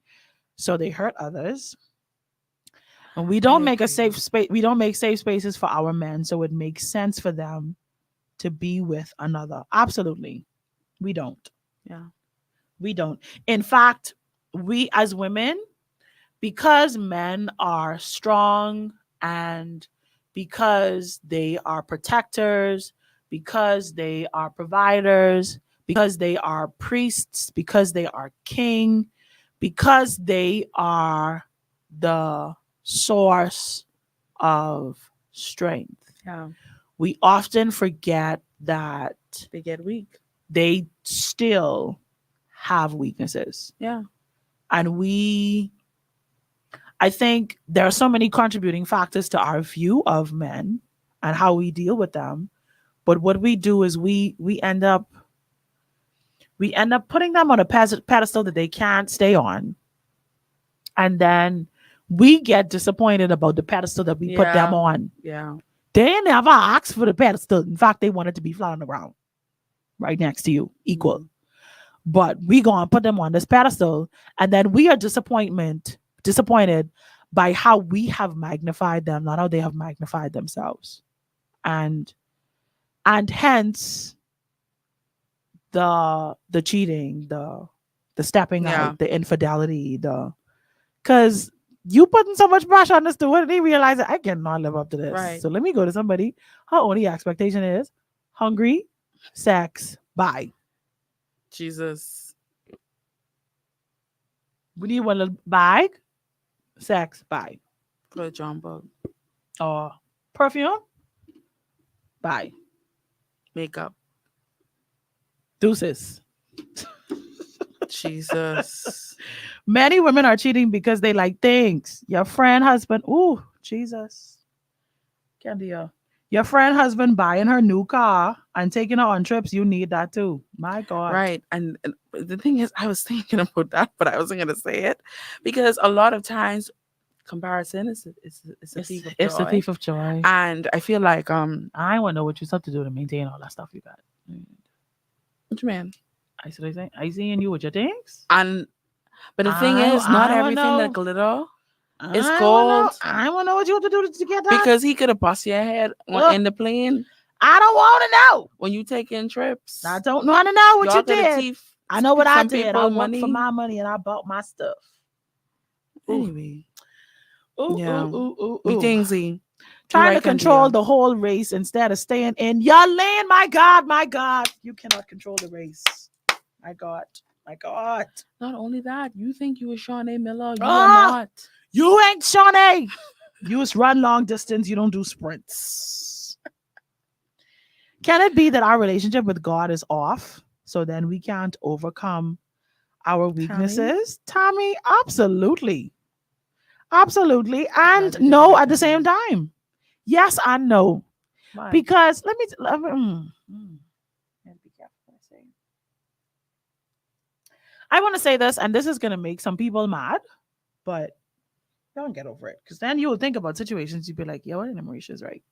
So they hurt others And we I don't make a agree. safe space. We don't make safe spaces for our men, so it makes sense for them to be with another. Absolutely, we don't. Yeah. We don't. In fact, we as women, because men are strong and because they are protectors, because they are providers, because they are priests, because they are king, because they are the source of strength. Yeah. We often forget that They get weak. they still have weaknesses. Yeah. And I think there are so many contributing factors to our view of men and how we deal with them. But what we do is we end up putting them on a pedestal that they can't stay on, and then we get disappointed about the pedestal that we put them Yeah. on. Yeah. They never asked for the pedestal. In fact, they wanted to be flat on the ground, right next to you, equal. Mhm. But we go and put them on this pedestal, and then we are disappointed by how we have magnified them, not how they have magnified themselves. And hence the cheating, the stepping Yeah. out, the infidelity, the because you putting so much pressure on this to when they realize that I cannot live up to this. Right. So let me go to somebody. Her only expectation is hungry, sex, bye. Jesus. We need one little bag, sex, bye. Go to John Bug. Or perfume, bye. Makeup. Deuces. Jesus. Many women are cheating because they like things. Your friend, husband, ooh, Jesus. Candia. Your friend, husband buying her new car and taking her on trips, you need that too. My God. Right. And the thing is, I was thinking about that, but I wasn't going to say it because a lot of times comparison is a thief of It's the joy. thief of joy. And I feel like, I want to know what you have to do to maintain all that stuff you got. what you mean? I seeing you with your things. And, but the thing is, not I wanna everything that know. glitter I is want to know. gold I want to know what you have to do to get that. because he could have bust your head Ugh. in the plane I don't want to know. when you taking trips. I don't want to know what Y'all you got a did. thief. I know what I Some did. I people worked for money. my money and I bought my stuff. Ooh. Anyway, Ooh, yeah. ooh, ooh, ooh, Me ooh. thingsy. Trying Right, to control Candia. the whole race instead of staying in your lane. My God, my God. You cannot control the race. My God, my God. Not only that, you think you are Shawnee Miller. You are Ah! not. You ain't Shawnee. You just run long distance. You don't do sprints. Can it be that our relationship with God is off? So then we can't overcome our weaknesses? Tommy, absolutely. Absolutely. And Glad you did no it at the that same way. time. Yes and no. Why? Because let me be careful what I say. I want to say this, and this is gonna make some people mad, but don't get over it. Because then you will think about situations, you'd be like, yo, I know Marisha's right.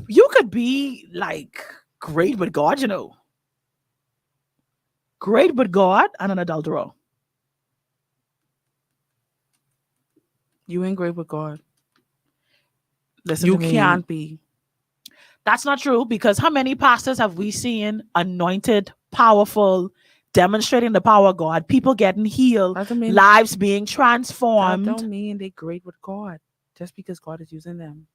You could be like great with God, you know. Great with God and an adulterer. You ain't great with God. Listen You to me. can't be. That's not true because how many pastors have we seen anointed, powerful, demonstrating the power of God, people getting healed, That don't mean lives being that transformed? don't mean they great with God. Just because God is using them.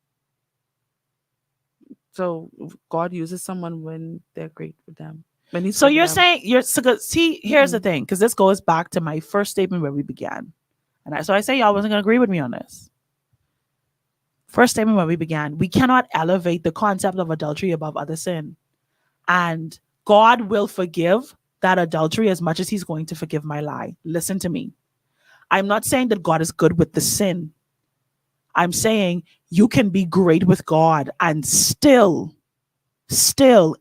So God uses someone when they're great with them. When he's So great with you're them. saying see, here's the Mm-mm. thing, because this goes back to my first statement where we began. So I say y'all wasn't gonna agree with me on this. First statement where we began, we cannot elevate the concept of adultery above other sin. And God will forgive that adultery as much as he's going to forgive my lie. Listen to me. I'm not saying that God is good with the sin. I'm saying you can be great with God and still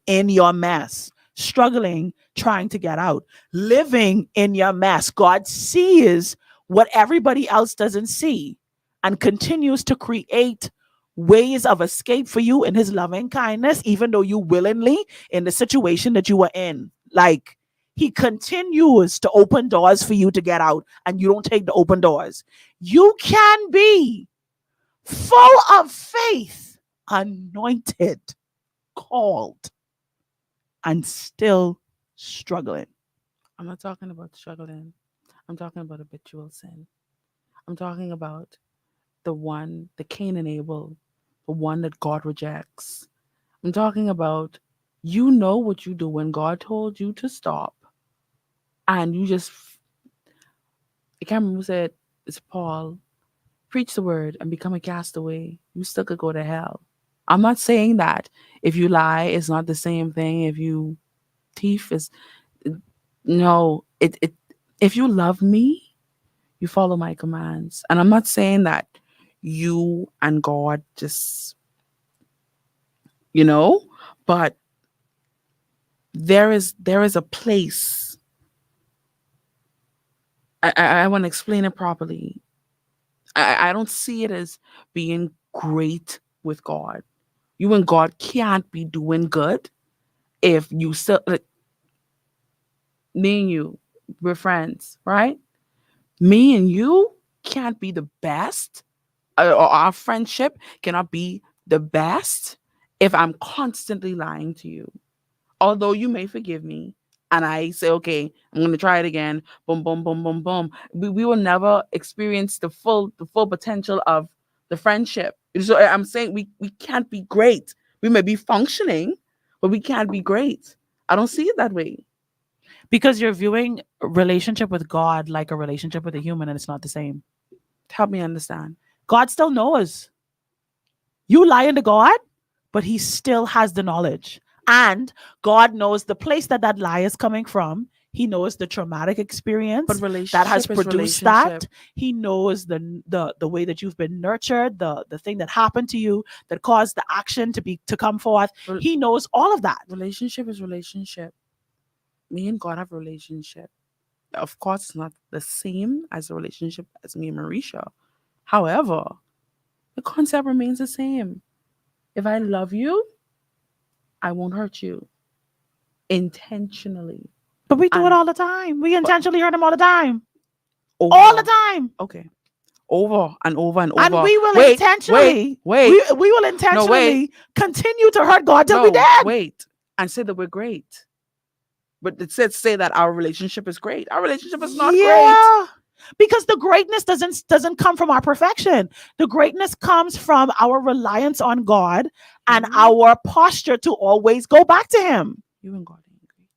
in your mess, struggling, trying to get out, living in your mess. God sees what everybody else doesn't see and continues to create ways of escape for you in his loving kindness, even though you willingly in the situation that you were in. Like, he continues to open doors for you to get out and you don't take the open doors. You can be full of faith, anointed, called, and still struggling. I'm not talking about struggling. I'm talking about habitual sin. I'm talking about the Cain and Abel, the one that God rejects. I'm talking about you know what you do when God told you to stop, and you just, I can't remember who said, it's Paul, preach the word and become a castaway. You still could go to hell. I'm not saying that if you lie, it's not the same thing. If you thief is no, it if you love me, you follow my commands. And I'm not saying that you and God just, you know, but there is a place. I want to explain it properly. I don't see it as being great with God. You and God can't be doing good if you still, like, me and you, we're friends, right? Me and you can't be the best, or our friendship cannot be the best if I'm constantly lying to you. Although you may forgive me and I say, okay, I'm gonna try it again, boom, boom, boom, boom, boom. We will never experience the full potential of the friendship. So I'm saying we can't be great. We may be functioning, but we can't be great. I don't see it that way. Because you're viewing a relationship with God like a relationship with a human, and it's not the same. Help me understand. God still knows. You lying to God, but he still has the knowledge. And God knows the place that that lie is coming from. He knows the traumatic But experience that has relationship is produced relationship. that. He knows the way that you've been nurtured, the thing that happened to you that caused the action to come forth. Rel- He knows all of that. Relationship is relationship. Me and God have a relationship. Of course, it's not the same as the relationship as me and Mericha. However, the concept remains the same. If I love you, I won't hurt you intentionally. But we do it And all the time. We but intentionally hurt him all the time. All the over, time. okay, over and over and And over. we will Wait, wait, intentionally, wait. we will No, wait. intentionally continue to hurt God till we No, dead. wait. And say that we're great. But it said say that our relationship is great. Our relationship is not great. Yeah. Because the greatness doesn't come from our perfection. The greatness comes from our reliance on God and Mhm. our posture to always go back to him. You and God ain't great.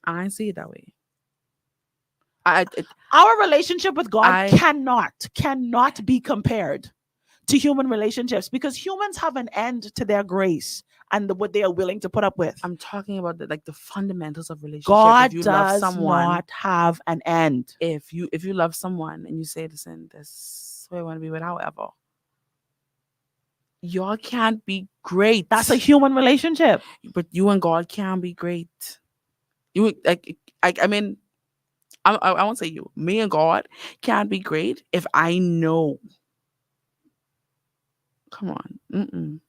I ain't see it that way. I it, Our relationship with God I cannot be compared to human relationships because humans have an end to their grace and what they are willing to put up with. I'm talking about the fundamentals of relationship. If God you love does someone, not have an end. if you love someone and you say, listen, this is who I want to be with, however, y'all can't be great. That's a human relationship. But you and God can be great. You like I mean, I won't say you. Me and God can't be great if I know. Come on. Mm-mm.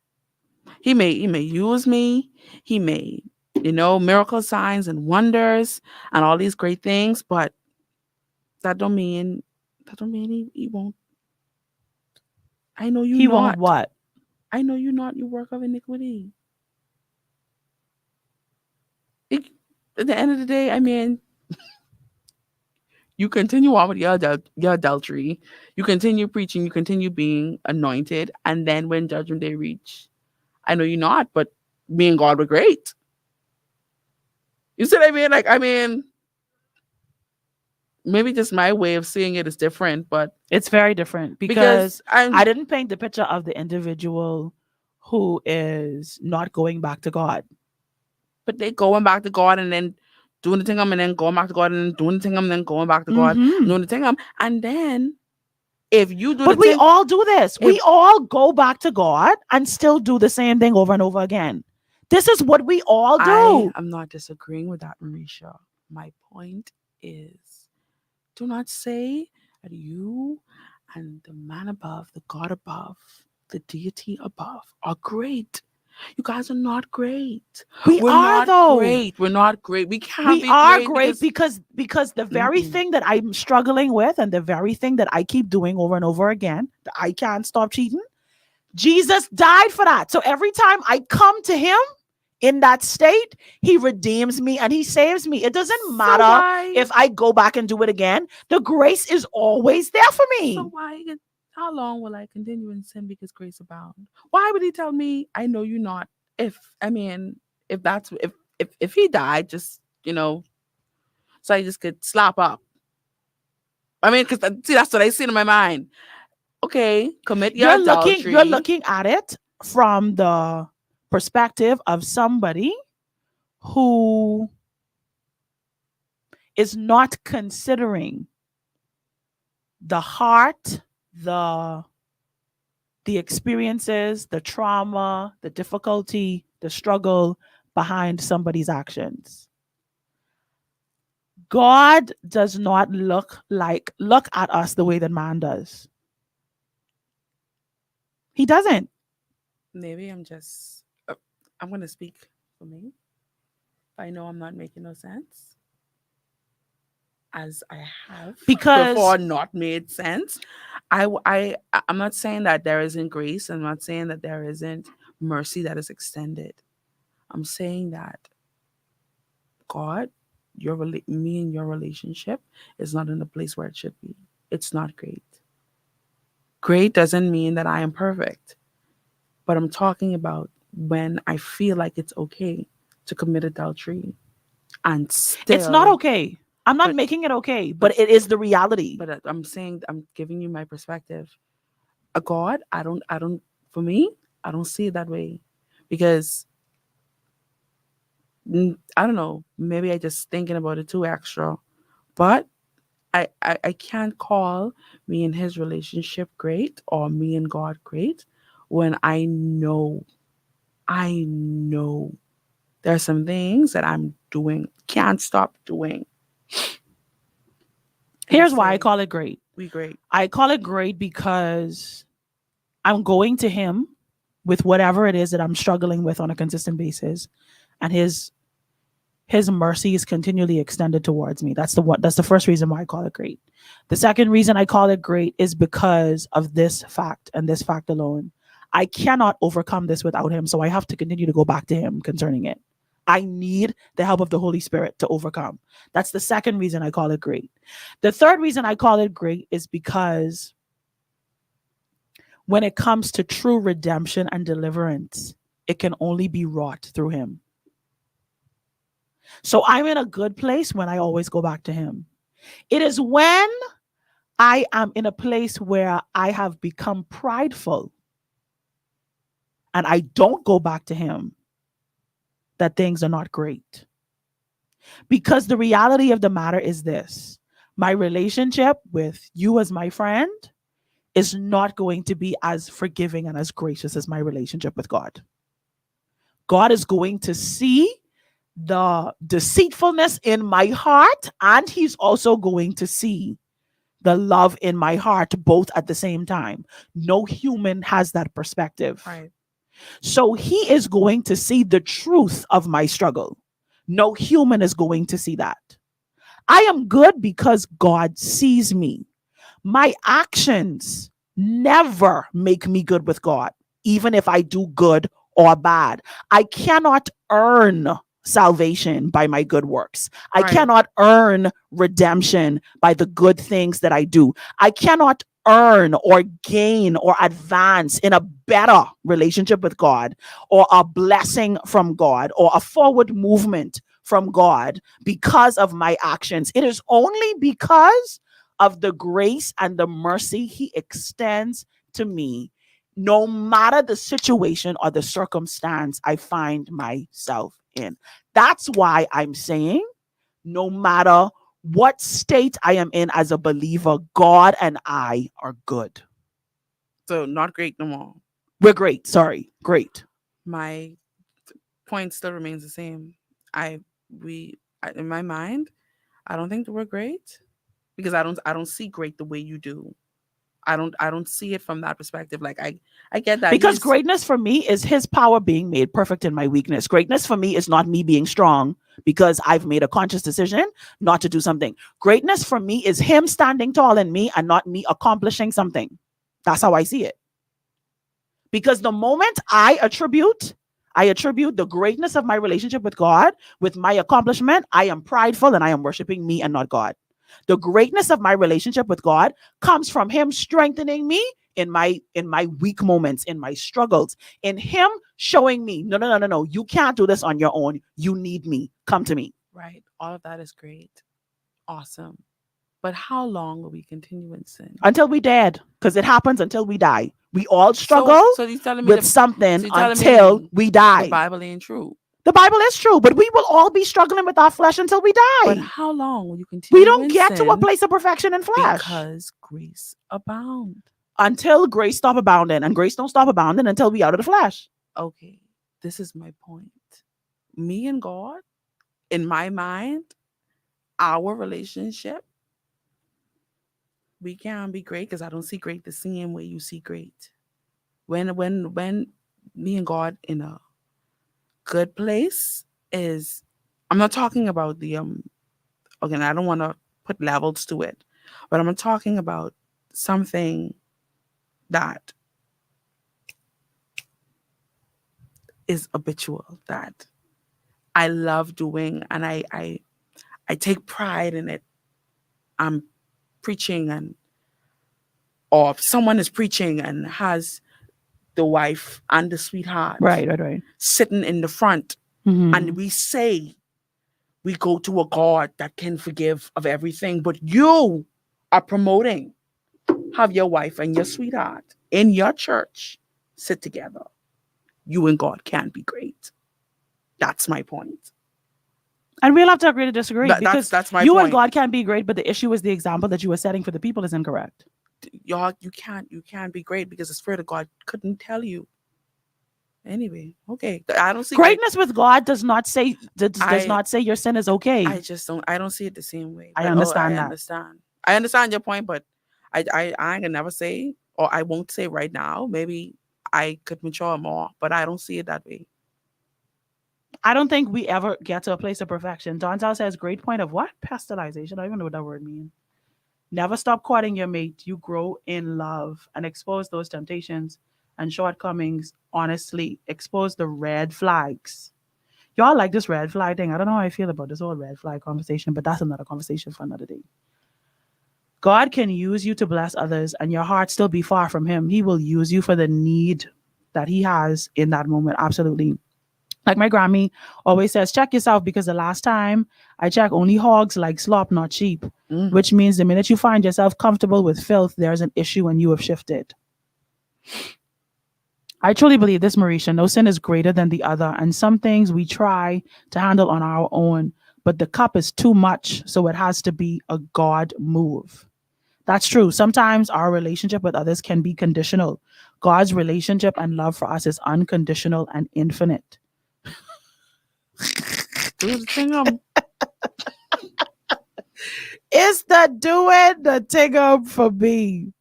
He may use me. He may, miracle signs and wonders and all these great things, but that don't mean he won't. I know you He won't not. what? I know you not. You work of iniquity. It, at the end of the day, I mean, you continue on with your adultery. You continue preaching. You continue being anointed, and then when judgment day reach, I know you not, but me and God were great. You see what I mean? Like, I mean, maybe just my way of seeing it is different, but It's very different because because I I'm, didn't paint the picture of the individual who is not going back to God. but they going back to God and then doing the thing and then going back to God and then doing the thing and then going back to God and Hmm. doing the thing and then if you do the But we thing, all do this. if We all go back to God and still do the same thing over and over again. This is what we all I do. am not disagreeing with that, Mericha. My point is, do not say that you and the man above, the God above, the deity above are great. You guys are not great. We We're are, not though. great. We're not great. We can't We be are great great because because the very mm-mm. thing that I'm struggling with and the very thing that I keep doing over and over again, that I can't stop cheating, Jesus died for that. So every time I come to him in that state, he redeems me and he saves me. It doesn't So matter why? if I go back and do it again. The grace is always there for So me. why? How long will I continue in sin because grace abound? Why would he tell me, "I know you not"? If I mean, if that's if he died, just so I just could slap up. I mean, because see, that's what I see in my mind. Okay, commit your You're adultery. looking at it from the perspective of somebody who is not considering the heart, the the experiences, the trauma, the difficulty, the struggle behind somebody's actions. God does not look at us the way that man does. He doesn't. Maybe I'm just. I'm gonna speak for me. I know I'm not making no sense, as I have Because before not made sense. I'm not saying that there isn't grace. I'm not saying that there isn't mercy that is extended. I'm saying that God, me and your relationship is not in the place where it should be. It's not great. Great doesn't mean that I am perfect, but I'm talking about when I feel like it's okay to commit adultery and it's not still, okay. I'm not but making it okay, but but it is the reality. but I'm saying I'm giving you my perspective. A God, I don't. For me, I don't see it that way, because I don't know. Maybe I just thinking about it too extra, but I can't call me and his relationship great or me and God great when I know there are some things that I'm doing, can't stop doing. And Here's why I say, call it great. we great. I call it great because I'm going to him with whatever it is that I'm struggling with on a consistent basis, and his mercy is continually extended towards me. That's the first reason why I call it great. The second reason I call it great is because of this fact and this fact alone. I cannot overcome this without him, so I have to continue to go back to him concerning it. I need the help of the Holy Spirit to overcome. That's the second reason I call it great. The third reason I call it great is because when it comes to true redemption and deliverance, it can only be wrought through him. So I'm in a good place when I always go back to him. It is when I am in a place where I have become prideful and I don't go back to him that things are not great. Because the reality of the matter is this: my relationship with you as my friend is not going to be as forgiving and as gracious as my relationship with God. God is going to see the deceitfulness in my heart, and he's also going to see the love in my heart both at the same time. No human has that perspective. Right. So he is going to see the truth of my struggle. No human is going to see that. I am good because God sees me. My actions never make me good with God, even if I do good or bad. I cannot earn salvation by my good works. I Right. cannot earn redemption by the good things that I do. I cannot earn or gain or advance in a better relationship with God, or a blessing from God, or a forward movement from God because of my actions. It is only because of the grace and the mercy he extends to me, no matter the situation or the circumstance I find myself in. That's why I'm saying, no matter what state I am in as a believer, God and I are good. So not great no more. We're great. Sorry. Great. My point still remains the same. In my mind, I don't think that we're great because I don't see great the way you do. I don't see it from that perspective. Like I get that Because he's greatness for me is his power being made perfect in my weakness. Greatness for me is not me being strong because I've made a conscious decision not to do something. Greatness for me is him standing tall in me and not me accomplishing something. That's how I see it. Because the moment I attribute the greatness of my relationship with God with my accomplishment, I am prideful and I am worshiping me and not God. The greatness of my relationship with God comes from him strengthening me in my weak moments, in my struggles, in him showing me, no, no, no, no, no, you can't do this on your own. You need me. Come to me. right. All of that is great, awesome. But how long will we continue in sin? Until we dead. Because it happens until we die. We all So struggle so he's telling me with something so you're telling until me we the die. Bible ain't true. The Bible is true, but we will all be struggling with our flesh until we But die. how long will you We continue don't in get to a sin? place of perfection in flesh Because grace abound. until grace stop abounding, and grace don't stop abounding until we out of the flesh. Okay, this is my point. Me and God, in my mind, our relationship, we can't be great because I don't see great the same way you see great. When me and God in a good place is, I'm not talking about the again, I don't want to put levels to it, but I'm talking about something that is habitual, that I love doing, and I take pride in it. I'm preaching, and or someone is preaching and has the wife and the sweetheart Right. sitting in the front, and we say we go to a God that can forgive of everything, but you are promoting have your wife and your sweetheart in your church sit together. You and God can't be great. That's my point. And we'll have to agree to disagree because That's my you and point. God can be great, but the issue is the example that you are setting for the people is incorrect. Y'all, you can't be great because the Spirit of God couldn't tell you. Anyway, okay. I don't see Greatness with God does not say I your sin is okay. I don't see it the same way. I But understand I that. understand. I understand your point, but I ain't gonna never say, or I won't say right now. Maybe I could mature more, but I don't see it that way. I don't think we ever get to a place of perfection. Donzel says, great point of what? Pasteurization. I don't even know what that word means. Never stop courting your mate. You grow in love and expose those temptations and shortcomings. Honestly, expose the red flags. Y'all like this red flag thing. I don't know how I feel about this whole red flag conversation, but that's another conversation for another day. God can use you to bless others and your heart still be far from him. He will use you for the need that he has in that moment. Absolutely. Like my Grammy always says, check yourself because the last time I checked, only hogs like slop, not sheep, Mm. which means the minute you find yourself comfortable with filth, there's an issue and you have shifted. I truly believe this, Mericha. No sin is greater than the other. And some things we try to handle on our own, but the cup is too much. So it has to be a God move. That's true. Sometimes our relationship with others can be conditional. God's relationship and love for us is unconditional and infinite. Do the thing. It's the doing the thing up for me.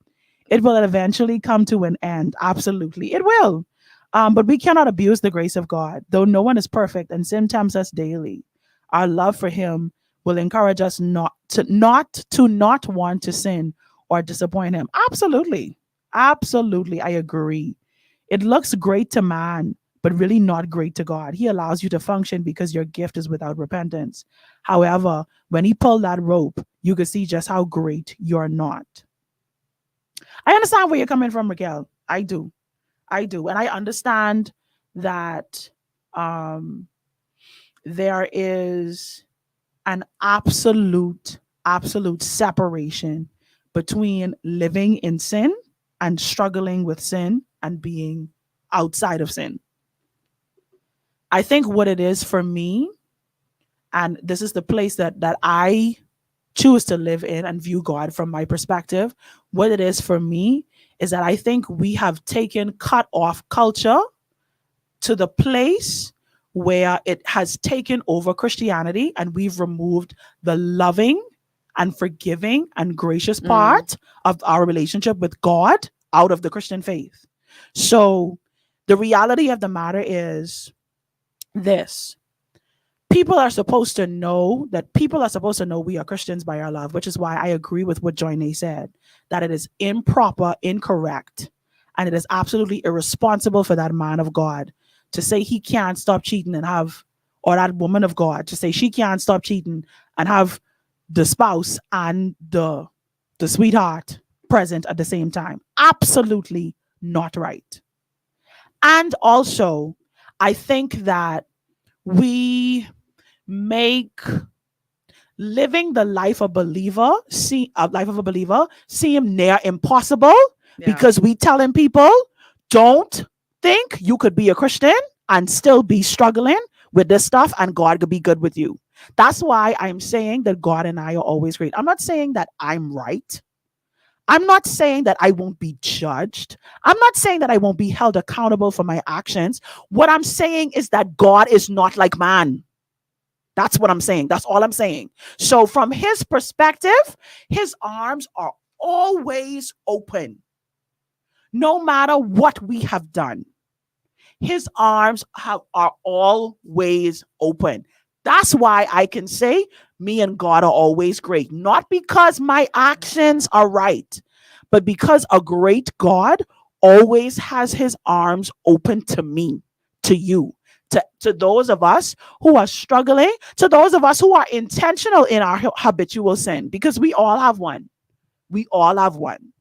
It will eventually come to an end. Absolutely. It will. But we cannot abuse the grace of God, though no one is perfect and sin tempts us daily. Our love for him will encourage us not want to sin or disappoint him. Absolutely. Absolutely. I agree. It looks great to man, but really not great to God. He allows you to function because your gift is without repentance. However, when he pulled that rope, you could see just how great you're not. I understand where you're coming from, Raquel. I do. I do. And I understand that um, there is an absolute separation between living in sin and struggling with sin and being outside of sin. I think what it is for me, and this is the place that I choose to live in and view God from my perspective, what it is for me is that I think we have taken cut off culture to the place where it has taken over Christianity and we've removed the loving and forgiving and gracious Mm. part of our relationship with God out of the Christian faith. So the reality of the matter is this: people are supposed to know we are Christians by our love, which is why I agree with what Joinae said, that it is improper, incorrect, and it is absolutely irresponsible for that man of God to say he can't stop cheating and have, or that woman of God to say she can't stop cheating and have the spouse and the sweetheart present at the same time. Absolutely not right. And also, I think that we make living the life of a believer seem near impossible, Yeah. because we telling people, don't think you could be a Christian and still be struggling with this stuff and God could be good with you. That's why I'm saying that God and I are always great. I'm not saying that I'm right. I'm not saying that I won't be judged. I'm not saying that I won't be held accountable for my actions. What I'm saying is that God is not like man. That's what I'm saying. That's all I'm saying. So, from his perspective, his arms are always open, no matter what we have done. His are always open. That's why I can say me and God are always great. Not because my actions are right, but because a great God always has his arms open to me, to you, to those of us who are struggling, to those of us who are intentional in our habitual sin, because we all have one. We all have one.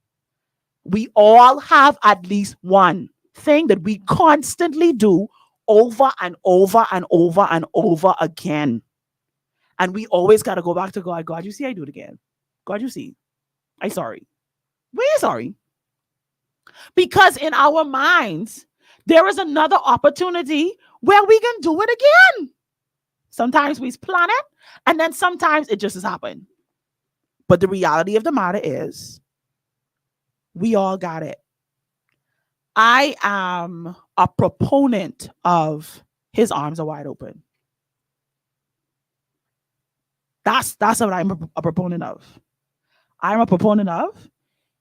We all have at least one thing that we constantly do over and over and over and over again. And we always got to go back to God. God, you see, I do it again. God, you see, I sorry. We're sorry. Because in our minds, there is another opportunity where we can do it again. Sometimes we plan it, and then sometimes it just has happened. But the reality of the matter is, we all got it. I am a proponent of his arms are wide open. That's what I'm a proponent of. I'm a proponent of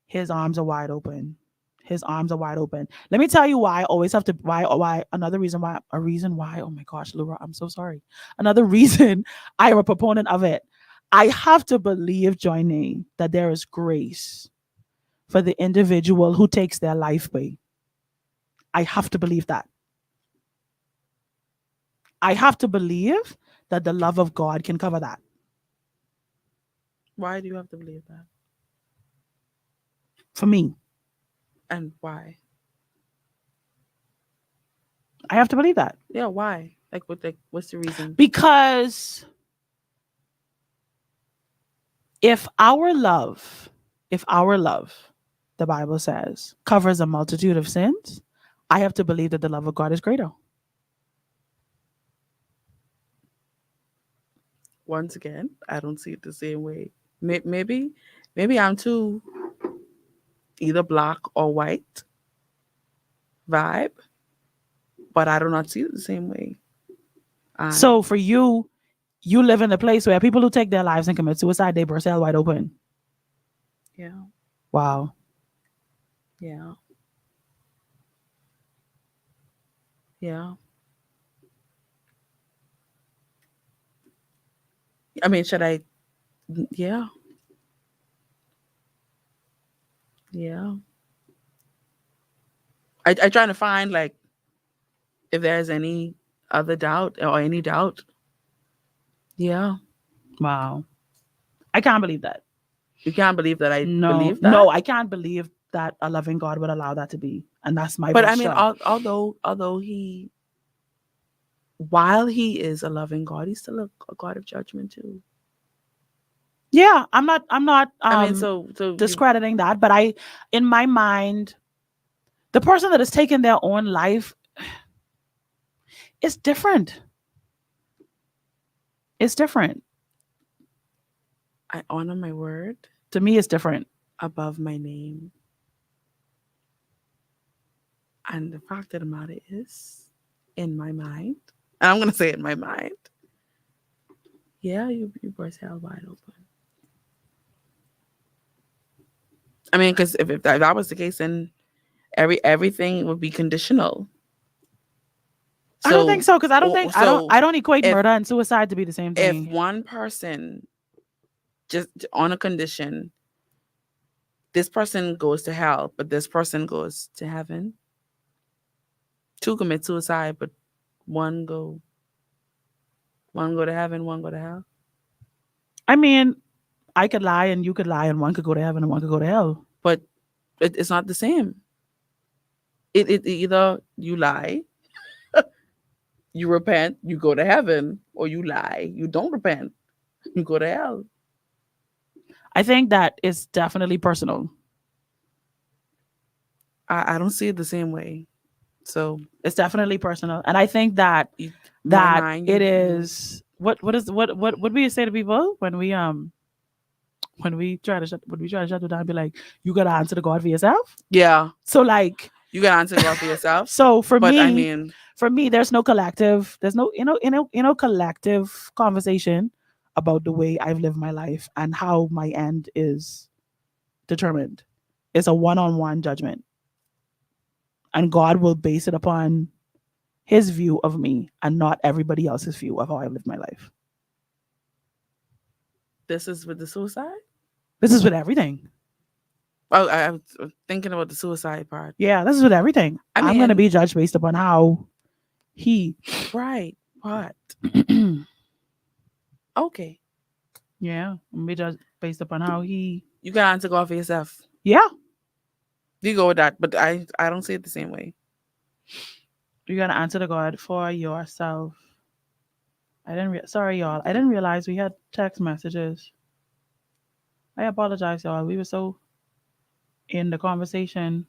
his arms are wide open. His arms are wide open. Let me tell you why I always have to why another reason why a reason why, oh my gosh, Laura, I'm so sorry. Another reason I am a proponent of it. I have to believe, Joinae, that there is grace for the individual who takes their life away. I have to believe that. I have to believe that the love of God can cover that. Why do you have to believe that? For me, And why? I have to believe that. Yeah, why? What's the reason? Because if our love, if our love, the Bible says, covers a multitude of sins, I have to believe that the love of God is greater. Once again, I don't see it the same way. Maybe I'm too either black or white vibe, but I do not see it the same way. So for you, you live in a place where people who take their lives and commit suicide, they burst hell wide open. Yeah, Wow. yeah, yeah. I mean, should I? Yeah, yeah. I trying to find like if there's any other doubt or any doubt. Yeah, Wow. I can't believe that. you can't believe that I No, believe that. no, I can't believe that a loving God would allow that to be. And that's my But I mean, posture. although he, while he is a loving God, he's still a God of judgment too. Yeah, I'm not I mean, so you, discrediting that, but in my mind, the person that has taken their own life is different. It's different. I honor my word To me, it's different. above my name. And the fact of the matter is, in my mind, and I'm gonna say in my mind, yeah, you burst hell wide open. I mean, because if that was the case, then everything would be conditional. I don't think so, because I don't think So I don't equate if murder and suicide to be the same if thing. one person just on a condition, this person goes to hell, but this person goes to heaven. Two commit suicide, but one go to heaven, one go to hell. I mean, I could lie and you could lie, and one could go to heaven and one could go to hell. But it's not the same. It either you lie, you repent, you go to heaven, or you lie, you don't repent, you go to hell. I think that is definitely personal. I don't see it the same way. So It's definitely personal, and I think that my mind, it is what do we say to people when we try to shut it down? Be like, you gotta answer to God for yourself. Yeah, So like, you gotta answer God for yourself. so for But me, I mean, there's no collective. There's no collective conversation about the way I've lived my life and how my end is determined. It's a one-on-one judgment, and God will base it upon His view of me and not everybody else's view of how I've lived my life. this is with the suicide. This is with everything. Oh, I was thinking about the suicide part. Yeah, this is with everything. I I'm going to mean- be judged based upon how he. Right. What? Okay. Yeah, I'm going to be judged based upon how he. You gotta answer God for yourself. Yeah, You go with that, but I don't see it the same way. you got to answer to God for yourself. Sorry, y'all. I didn't realize we had text messages. I apologize, y'all. We were so in the conversation.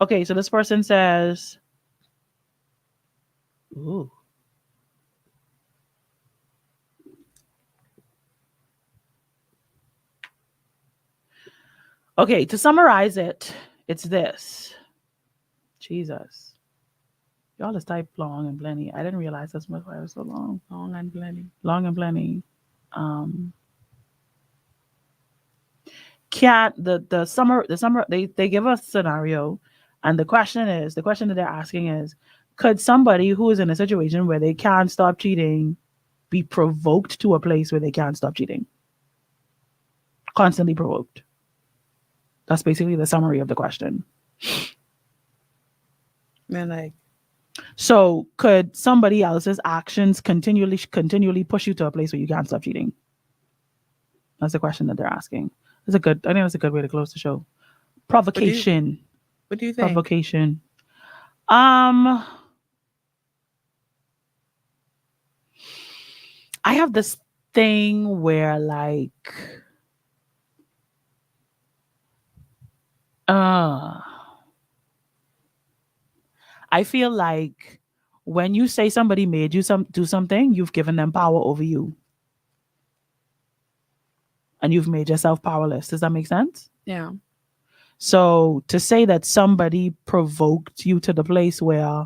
Okay, so this person says, ooh. Okay, to summarize it, it's this. Jesus. Y'all is type long and plenty. I didn't realize that's why it was so long. Long and plenty. Long and plenty. Can't the summer they give us a scenario, and the question that they're asking is, could somebody who is in a situation where they can't stop cheating be provoked to a place where they can't stop cheating? Constantly provoked. That's basically the summary of the question. Man, like, so could somebody else's actions continually push you to a place where you can't stop cheating? That's the question that they're asking. I think that's a good way to close the show. Provocation. What do you think? Provocation. I have this thing where like I feel like when you say somebody made you do something, you've given them power over you. And you've made yourself powerless. Does that make sense? Yeah. So to say that somebody provoked you to the place where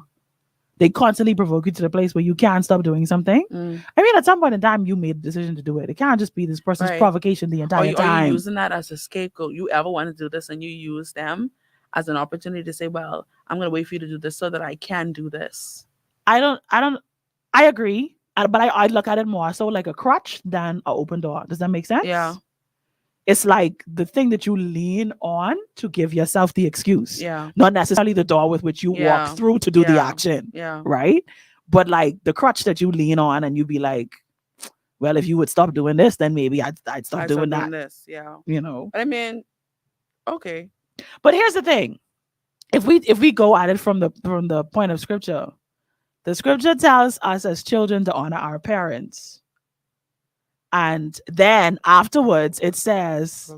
they constantly provoke you to the place where you can't stop doing something. I mean, at some point in time, you made the decision to do it. It can't just be this person's Right. provocation the entire time. Are you using that as a scapegoat? You ever want to do this and you use them as an opportunity to say, well, I'm going to wait for you to do this so that I can do this. I agree. But I look at it more so like a crutch than an open door. Does that make sense? Yeah. It's like the thing that you lean on to give yourself the excuse. Yeah. Not necessarily the door with which you walk through to do the action. Yeah. Right? But like the crutch that you lean on and you be like, well, if you would stop doing this, then maybe I'd stop doing that. This. Yeah. You know? I mean, okay. But here's the thing. If we go at it from the point of scripture, the scripture tells us as children to honor our parents. And then afterwards, it says,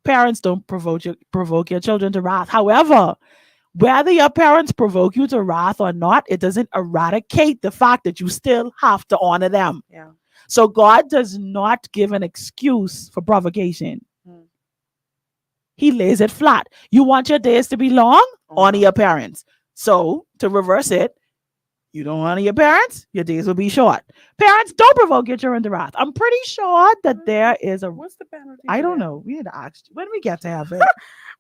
parents don't provoke your children to wrath. However, whether your parents provoke you to wrath or not, it doesn't eradicate the fact that you still have to honor them. Yeah. So God does not give an excuse for provocation. He lays it flat. You want your days to be long? Honor your parents. So to reverse it, You don't honor your parents, your days will be short. Parents, don't provoke your children to wrath. I'm pretty sure that there is a. What's the penalty? I for don't that? know. We need to ask when we get to heaven.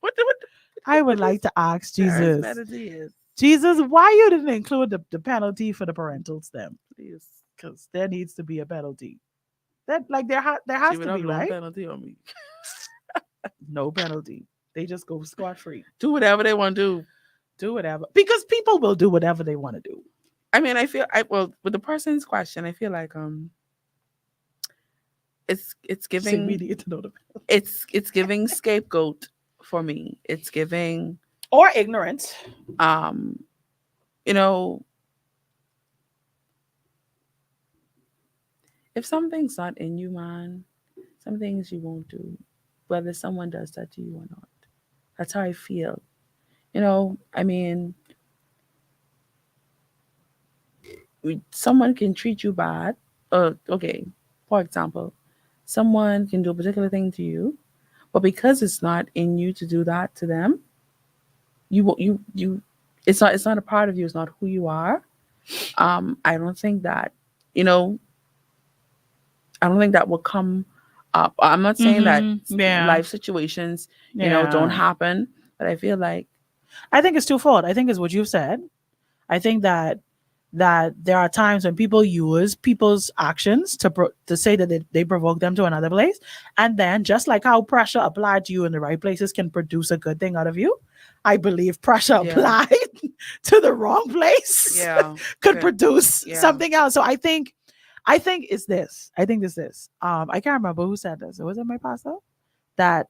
What I would what like this to ask parents' Jesus. penalty is? Jesus, why you didn't include the penalty for the parental stem? Please. Because there needs to be a penalty. That like there She has would to have be, no right? penalty on me. No penalty. They just go scot free. Do whatever they want to do. Do whatever. Because people will do whatever they want to do. I mean, I feel I well with the person's question, I feel like it's So we giving need to know the it's giving scapegoat for me. It's giving or ignorance. um you know, if something's not in you, man, some things you won't do, whether someone does that to you or not. That's how I feel. I mean, someone can treat you bad. Okay, for example, someone can do a particular thing to you, but because it's not in you to do that to them, you won't- you it's not a part of you. It's not who you are. I don't think that you know I don't think that will come up. I'm not saying that Yeah. life situations, don't Yeah. happen, but I feel like I think it's twofold. I think it's what you've said. I think that there are times when people use people's actions to say that they provoke them to another place, and then just like how pressure applied to you in the right places can produce a good thing out of you, I believe pressure Yeah. applied to the wrong place yeah, could okay, produce yeah, something else. So I think it's this. I think it's this. I can't remember who said this. Was it my pastor? That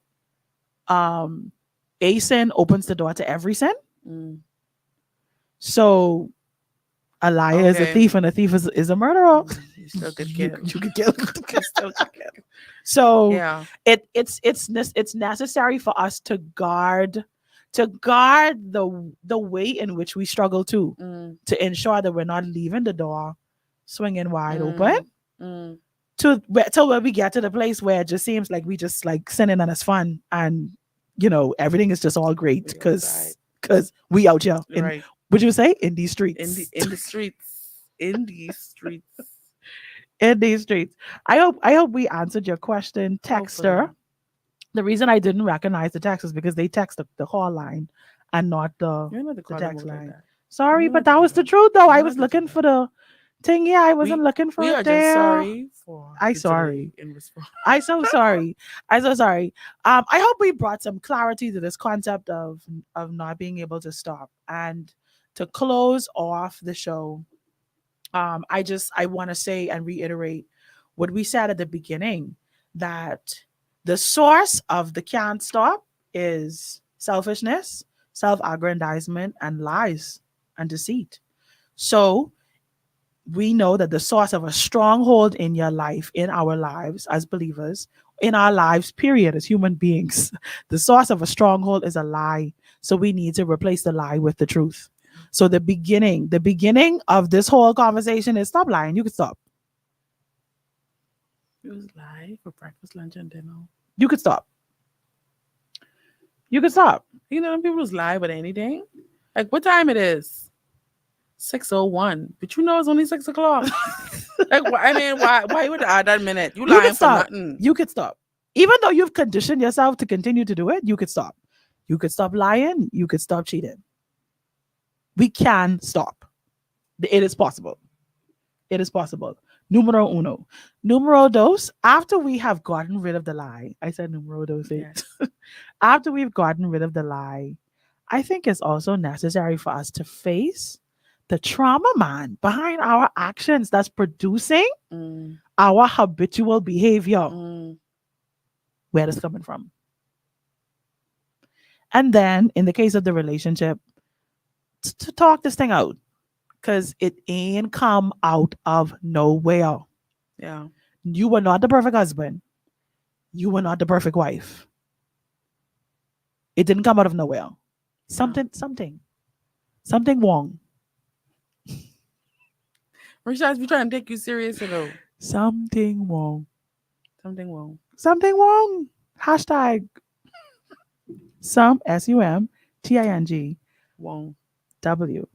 um a sin opens the door to every sin. mm, So a liar is a okay, thief and a thief is a murderer. you still could you, kill, you could kill. you still could kill, So yeah, it's necessary for us to guard the way in which we struggle mm, to ensure that we're not leaving the door swinging wide open mm, mm, till where we get to the place where it just seems like we just like sinning and it's fun and everything is just all great we outside, because we out here in right, would you say in these in the streets in the streets, in these streets, in these streets. I hope we answered your question, hopefully, texter. The reason I didn't recognize the text is because they text the call line and not you don't have to the call them text out like line. that. You Sorry, don't but have to that do was the that. truth though. You I don't was have to do looking that. for the thing. Yeah, I We wasn't looking for we it are just there. sorry for I the delay sorry. in response. I so sorry. I'm so sorry. I hope we brought some clarity to this concept of not being able to stop. And to close off the show, I want to say and reiterate what we said at the beginning, that the source of the can't stop is selfishness, self-aggrandizement, and lies and deceit. So we know that the source of a stronghold in your life, in our lives as believers, in our lives, period, as human beings, the source of a stronghold is a lie. So we need to replace the lie with the truth. So the beginning of this whole conversation is stop lying. You can stop. It was live for breakfast, lunch, and dinner. You could stop. You could stop. Them people was live with anything. Like what time it is? 6:01. But it's only 6 o'clock. Like I mean, why you would add that minute? You You could lying for stop. nothing. You could stop. Even though you've conditioned yourself to continue to do it, you could stop. You could stop lying. You could stop cheating. We can stop. It is possible. It is possible. Numero uno. Numero dos, after we have gotten rid of the lie, I said numero dos. Yes. After we've gotten rid of the lie, I think it's also necessary for us to face the trauma, man, behind our actions that's producing Mm, our habitual behavior. mm, Where it's coming from. And then, in the case of the relationship, to talk this thing out because it ain't come out of nowhere. yeah. You were not the perfect husband. You were not the perfect wife. It didn't come out of nowhere. Something wrong. Rashad's be trying to take you serious, Something wrong. something wrong. Something wrong. Hashtag SUMTING Wrong. W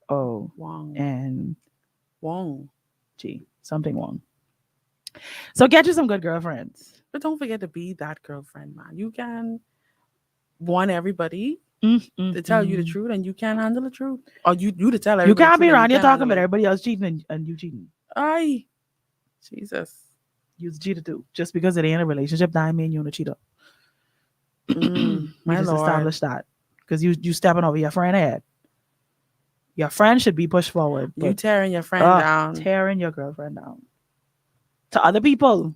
O Wong. N Wong. G. Something Wong. So get you some good girlfriends. But don't forget to be that girlfriend, man. You can want everybody to tell you the truth, and you can't handle the truth. Or you to tell everybody You can't the be truth, and around. you You're can't talking handle about it. everybody else cheating and you cheating. Aye. Jesus. You's cheated too. Just because it ain't a relationship, that mean you're a cheater. We My just Lord. established that. Because you stepping over your friend head. Your friend should be pushed forward. You But tearing your friend down. tearing your girlfriend down. To other people.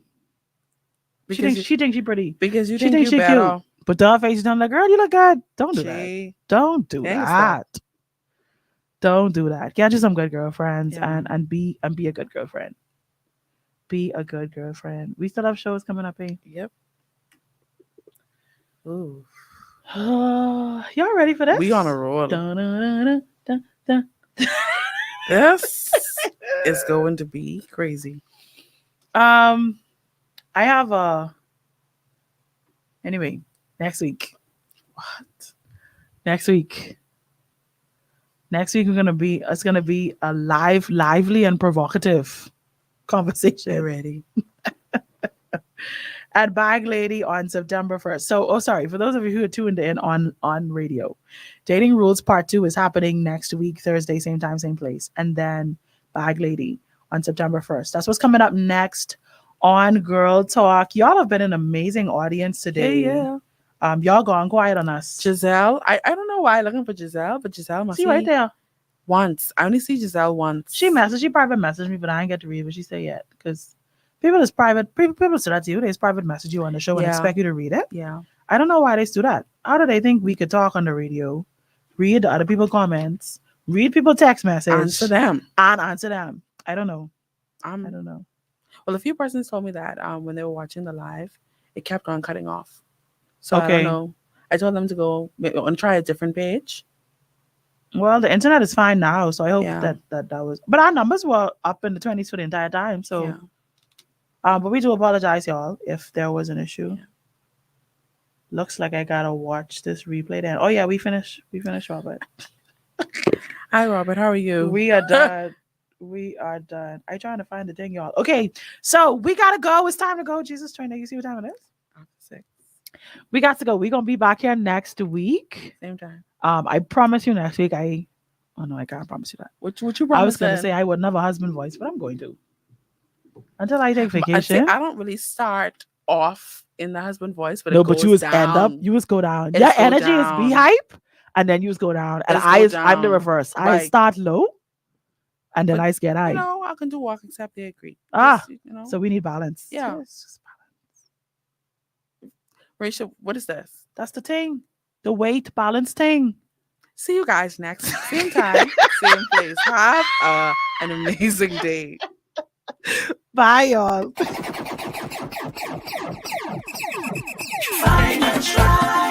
Because She thinks she pretty. Because you She think thinks you she better. cute. But to her face, she's done like, girl, you look good. Don't do that. Gee. Don't do Gangsta. that. Don't do that. Get you some good girlfriends Yeah. and be a good girlfriend. Be a good girlfriend. We still have shows coming up, eh? Yep. Ooh. Y'all ready for this? We on a roll. Dun-dun-dun-dun-dun. This is going to be crazy. I have anyway, next week. What? Next week it's gonna be a lively and provocative conversation. Get ready. At Bag Lady on September 1st. So, sorry, for those of you who are tuned in on radio, Dating Rules Part 2 is happening next week, Thursday, same time, same place. And then Bag Lady on September 1st. That's what's coming up next on Girl Talk. Y'all have been an amazing audience today. Yeah. Y'all gone quiet on us. Giselle. I don't know why I'm looking for Giselle, but Giselle must See right there. once. I only see Giselle once. She private messaged me, but I ain't get to read what she said yet. Because people say that to you. They just private message you on the show and Yeah. expect you to read it. Yeah. I don't know why they do that. How do they think we could talk on the radio, read the other people's comments, read people's text message, Answer them. and answer them? I don't know. I Um, don't know. well, a few persons told me that when they were watching the live, it kept on cutting off. So I Okay. don't know. I told them to go and try a different page. Well, the internet is fine now, so I hope Yeah. that was. But our numbers were up in the 20s for the entire time. So, Yeah. but we do apologize, y'all, if there was an issue. Yeah. Looks like I gotta watch this replay then. Oh yeah, we finished, Robert. Hi, Robert. How are you? We are done. We are done. I trying to find the thing, y'all. Okay, so we gotta go. It's time to go. Jesus, trying to you see what time it is? After 6. We got to go. We're gonna be back here next week. Same time. I promise you next week. Oh no, I can't promise you that. What you I was promised gonna then? say I would never husband voice, but I'm going to until I take I see, vacation. I don't really start off in the husband voice, but No, it but goes you was down. end up. You was go down. It Your just go energy down. is be hype, and then you was go down. And It's go I'm the down. reverse. I Right. start low, and then But, I get high. You know, I can do walk except they agree. Ah, Just, you know. So we need balance. Yeah. Yes, just balance. Rachel, what is this? That's the thing. The weight balance thing. See you guys next same time, same place. Have an amazing day. Bye, y'all. Trying to try.